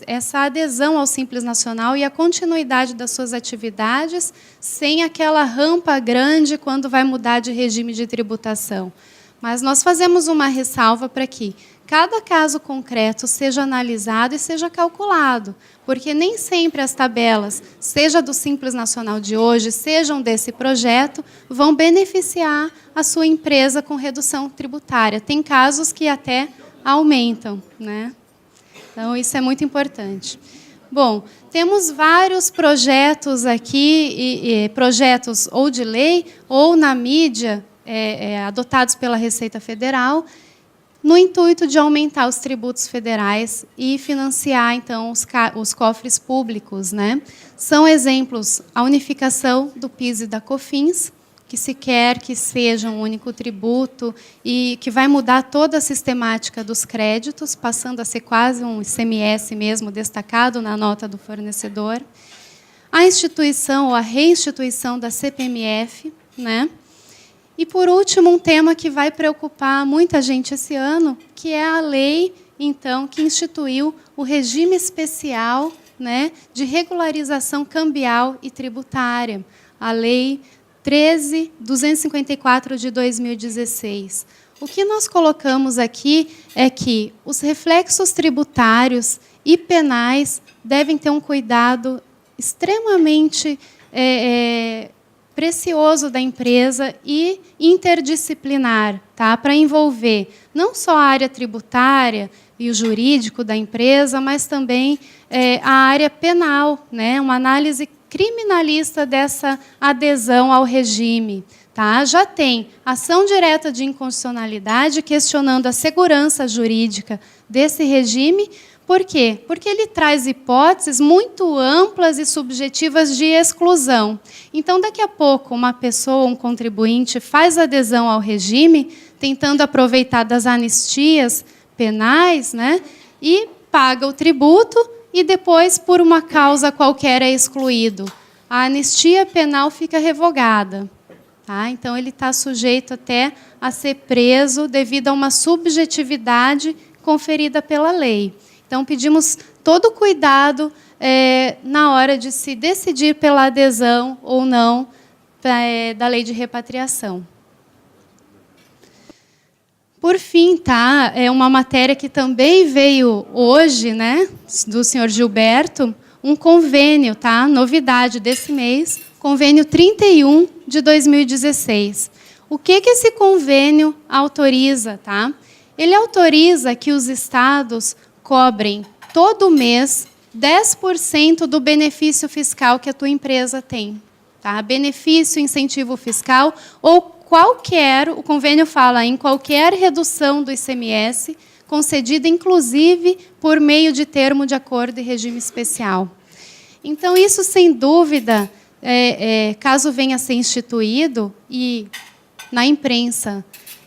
essa adesão ao Simples Nacional e a continuidade das suas atividades sem aquela rampa grande quando vai mudar de regime de tributação. Mas nós fazemos uma ressalva para que cada caso concreto seja analisado e seja calculado, porque nem sempre as tabelas, seja do Simples Nacional de hoje, sejam desse projeto, vão beneficiar a sua empresa com redução tributária. Tem casos que até aumentam, né? Então, isso é muito importante. Bom, temos vários projetos aqui, projetos ou de lei ou na mídia, adotados pela Receita Federal, no intuito de aumentar os tributos federais e financiar, então, os cofres públicos, né? São exemplos a unificação do PIS e da COFINS, que se quer que seja um único tributo e que vai mudar toda a sistemática dos créditos, passando a ser quase um ICMS mesmo, destacado na nota do fornecedor. A instituição ou a reinstituição da CPMF, né? E, por último, um tema que vai preocupar muita gente esse ano, que é a lei, então, que instituiu o regime especial, né, de regularização cambial e tributária, a Lei 13.254 de 2016. O que nós colocamos aqui é que os reflexos tributários e penais devem ter um cuidado extremamente precioso da empresa e interdisciplinar, tá? Para envolver não só a área tributária e o jurídico da empresa, mas também a área penal, né? Uma análise criminalista dessa adesão ao regime. Tá? Já tem ação direta de inconstitucionalidade questionando a segurança jurídica desse regime, Por quê? Porque ele traz hipóteses muito amplas e subjetivas de exclusão. Então, daqui a pouco, uma pessoa, um contribuinte, faz adesão ao regime, tentando aproveitar das anistias penais, né, e paga o tributo e depois, por uma causa qualquer, é excluído. A anistia penal fica revogada. Tá? Então, ele está sujeito até a ser preso devido a uma subjetividade conferida pela lei. Então, pedimos todo o cuidado na hora de se decidir pela adesão ou não da lei de repatriação. Por fim, tá, é uma matéria que também veio hoje, né, do senhor Gilberto, um convênio, tá, novidade desse mês, convênio 31 de 2016. O que esse convênio autoriza? Tá? Ele autoriza que os estados cobrem todo mês 10% do benefício fiscal que a tua empresa tem. Tá? Benefício, incentivo fiscal ou qualquer, o convênio fala em qualquer redução do ICMS, concedida inclusive por meio de termo de acordo e regime especial. Então, isso, sem dúvida, caso venha a ser instituído, e na imprensa,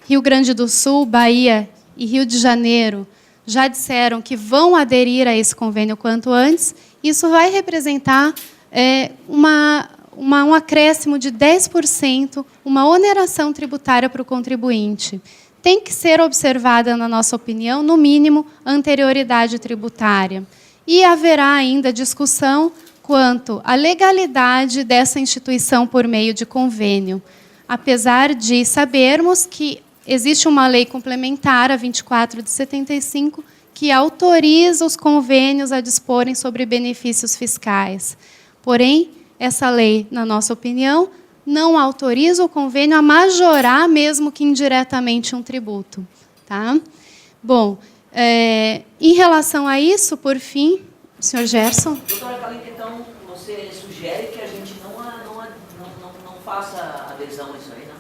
Rio Grande do Sul, Bahia e Rio de Janeiro já disseram que vão aderir a esse convênio quanto antes, isso vai representar um acréscimo de 10%, uma oneração tributária para o contribuinte. Tem que ser observada, na nossa opinião, no mínimo, a anterioridade tributária. E haverá ainda discussão quanto à legalidade dessa instituição por meio de convênio, apesar de sabermos que existe uma lei complementar, a 24 de 75, que autoriza os convênios a disporem sobre benefícios fiscais. Porém, essa lei, na nossa opinião, não autoriza o convênio a majorar, mesmo que indiretamente, um tributo. Tá? Bom, em relação a isso, por fim, senhor Gerson. Doutora Kalink, então, você sugere que a gente não faça adesão a isso aí, não?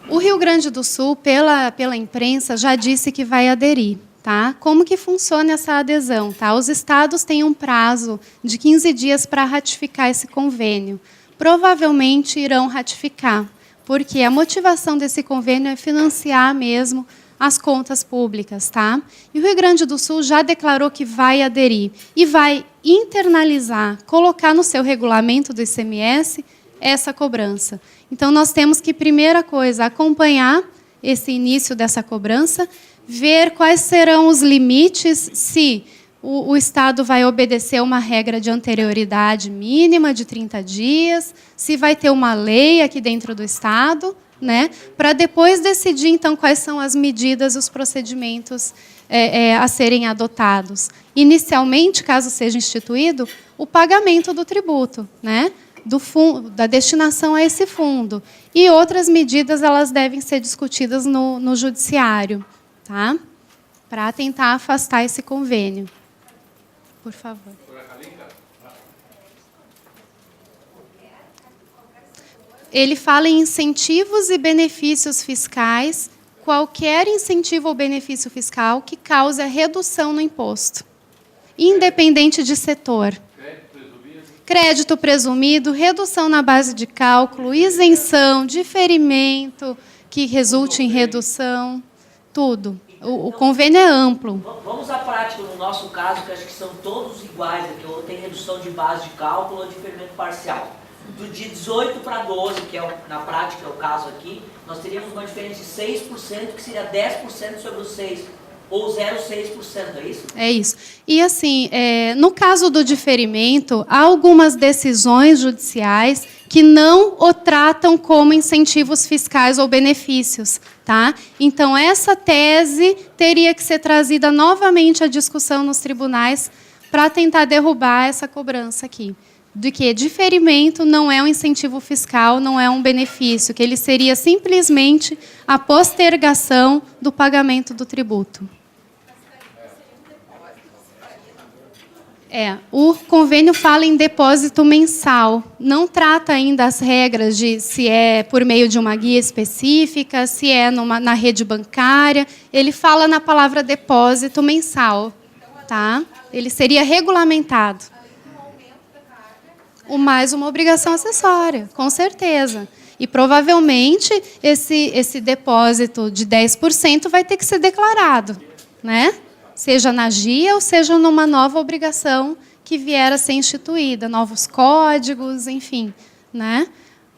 O Rio Grande do Sul, pela imprensa, já disse que vai aderir. Tá? Como que funciona essa adesão? Tá? Os estados têm um prazo de 15 dias para ratificar esse convênio. Provavelmente irão ratificar, porque a motivação desse convênio é financiar mesmo as contas públicas. Tá? E o Rio Grande do Sul já declarou que vai aderir e vai internalizar, colocar no seu regulamento do ICMS essa cobrança. Então, nós temos que, primeira coisa, acompanhar esse início dessa cobrança, ver quais serão os limites, se o Estado vai obedecer uma regra de anterioridade mínima de 30 dias, se vai ter uma lei aqui dentro do Estado, né, para depois decidir, então, quais são as medidas e os procedimentos a serem adotados. Inicialmente, caso seja instituído, o pagamento do tributo, né, do fundo, da destinação a esse fundo. E outras medidas elas devem ser discutidas no judiciário, tá? Para tentar afastar esse convênio. Por favor. Ele fala em incentivos e benefícios fiscais, qualquer incentivo ou benefício fiscal que cause a redução no imposto, independente de setor. Crédito presumido, redução na base de cálculo, isenção, diferimento que resulte em redução, tudo. O convênio é amplo. Vamos à prática, no nosso caso, que acho que são todos iguais aqui, ou tem redução de base de cálculo ou diferimento parcial. Do dia 18 para 12, que na prática é o caso aqui, nós teríamos uma diferença de 6%, que seria 10% sobre os 6%. Ou 0,6%, é isso? É isso. E, assim, no caso do diferimento, há algumas decisões judiciais que não o tratam como incentivos fiscais ou benefícios. Tá? Então, essa tese teria que ser trazida novamente à discussão nos tribunais para tentar derrubar essa cobrança aqui. De que diferimento não é um incentivo fiscal, não é um benefício, que ele seria simplesmente a postergação do pagamento do tributo. O convênio fala em depósito mensal, não trata ainda as regras de se é por meio de uma guia específica, se é na rede bancária, ele fala na palavra depósito mensal. Então, tá? Ele seria regulamentado. O mais uma obrigação acessória, com certeza. E, provavelmente, esse depósito de 10% vai ter que ser declarado, né? Seja na GIA ou seja numa nova obrigação que vier a ser instituída, novos códigos, enfim, né?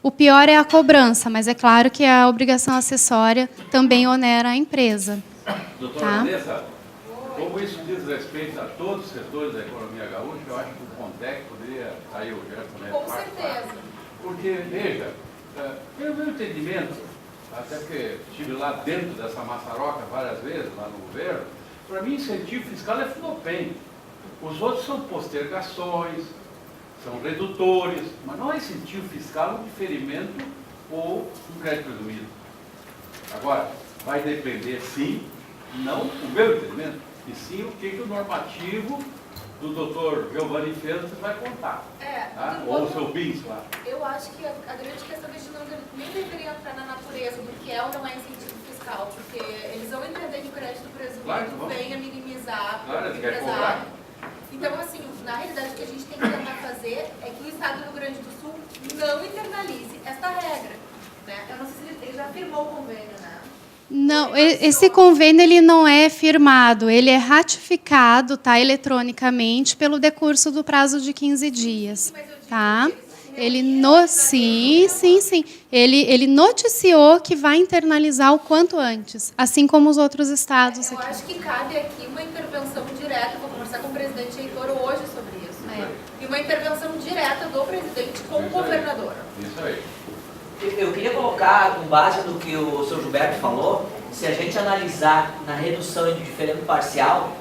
O pior é a cobrança, mas é claro que a obrigação acessória também onera a empresa. Doutora Vanessa, como isso diz respeito a todos os setores da economia gaúcha, eu acho que o CONTEC poderia sair o gesto também. Com certeza. Porque, veja, pelo meu entendimento, até porque estive lá dentro dessa maçaroca várias vezes, lá no governo, para mim incentivo fiscal é FUNOPEM. Os outros são postergações, são redutores, mas não é incentivo fiscal, um diferimento ou um crédito presumido. Agora, vai depender, sim, não o meu entendimento, e sim o que o normativo do doutor Giovanni Fernandes vai contar. Tá? Ou o seu BIS lá. Eu acho que a grande questão é que a gente nem deveria entrar na natureza do que é ou não é incentivo fiscal, porque eles vão entender que o crédito presumido vem a minimizar o empresário. Então, assim, na realidade, o que a gente tem que tentar fazer é que o Estado do Rio Grande do Sul não internalize esta regra. Né? Eu não sei se ele já firmou o convênio, né? Não, esse convênio ele não é firmado, ele é ratificado, tá, eletronicamente pelo decurso do prazo de 15 dias, tá? Ele sim. Ele noticiou que vai internalizar o quanto antes, assim como os outros estados Eu aqui. acho que cabe aqui uma intervenção direta, vou conversar com o presidente Heitor hoje sobre isso. E uma intervenção direta do presidente com o governador. Isso aí. Eu queria colocar, com base no que o Sr. Gilberto falou, se a gente analisar na redução de diferendo parcial,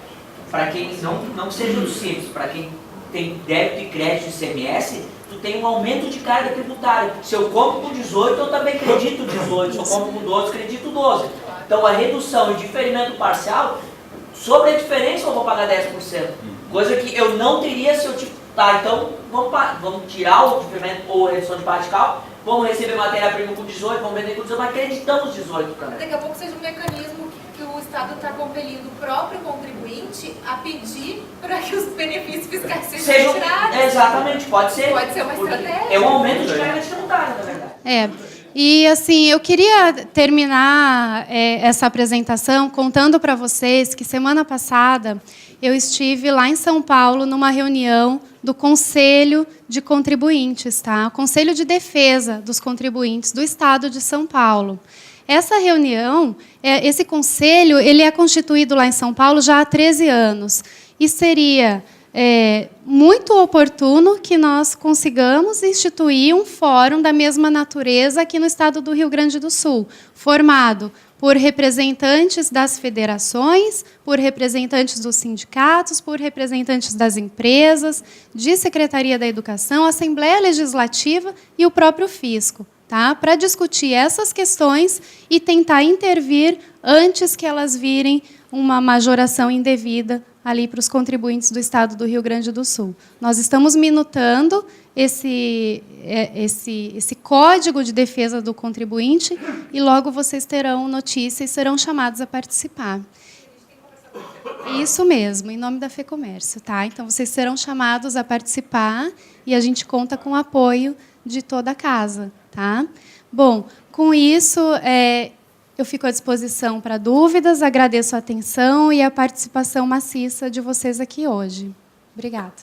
para quem não seja do simples, para quem tem débito e crédito de ICMS, tu tem um aumento de carga tributária. Se eu compro com 18, eu também credito 18. Se eu compro com 12, credito 12. Então, a redução e diferimento parcial, sobre a diferença eu vou pagar 10%. Coisa que eu não teria se eu... Tá, então, vamos tirar o diferimento ou a redução de parte de cálculo, vamos receber matéria-prima com 18, vamos vender com 18, mas acreditamos 18 também. Daqui a pouco seja um mecanismo que o Estado está compelindo o próprio contribuinte a pedir para que os benefícios fiscais sejam retirados. Exatamente, pode ser. Pode ser uma estratégia. É um aumento de carga tributária, na verdade. E assim, eu queria terminar essa apresentação contando para vocês que semana passada eu estive lá em São Paulo numa reunião do Conselho de Contribuintes, tá? O Conselho de Defesa dos Contribuintes do Estado de São Paulo. Essa reunião, esse conselho, ele é constituído lá em São Paulo já há 13 anos e seria muito oportuno que nós consigamos instituir um fórum da mesma natureza aqui no estado do Rio Grande do Sul, formado por representantes das federações, por representantes dos sindicatos, por representantes das empresas, de Secretaria da Educação, Assembleia Legislativa e o próprio fisco, tá? Para discutir essas questões e tentar intervir antes que elas virem uma majoração indevida ali para os contribuintes do estado do Rio Grande do Sul. Nós estamos minutando esse código de defesa do contribuinte e logo vocês terão notícia e serão chamados a participar. Isso mesmo, em nome da FEComércio, tá? Então vocês serão chamados a participar e a gente conta com o apoio de toda a casa, tá? Bom, com isso, eu fico à disposição para dúvidas, agradeço a atenção e a participação maciça de vocês aqui hoje. Obrigada.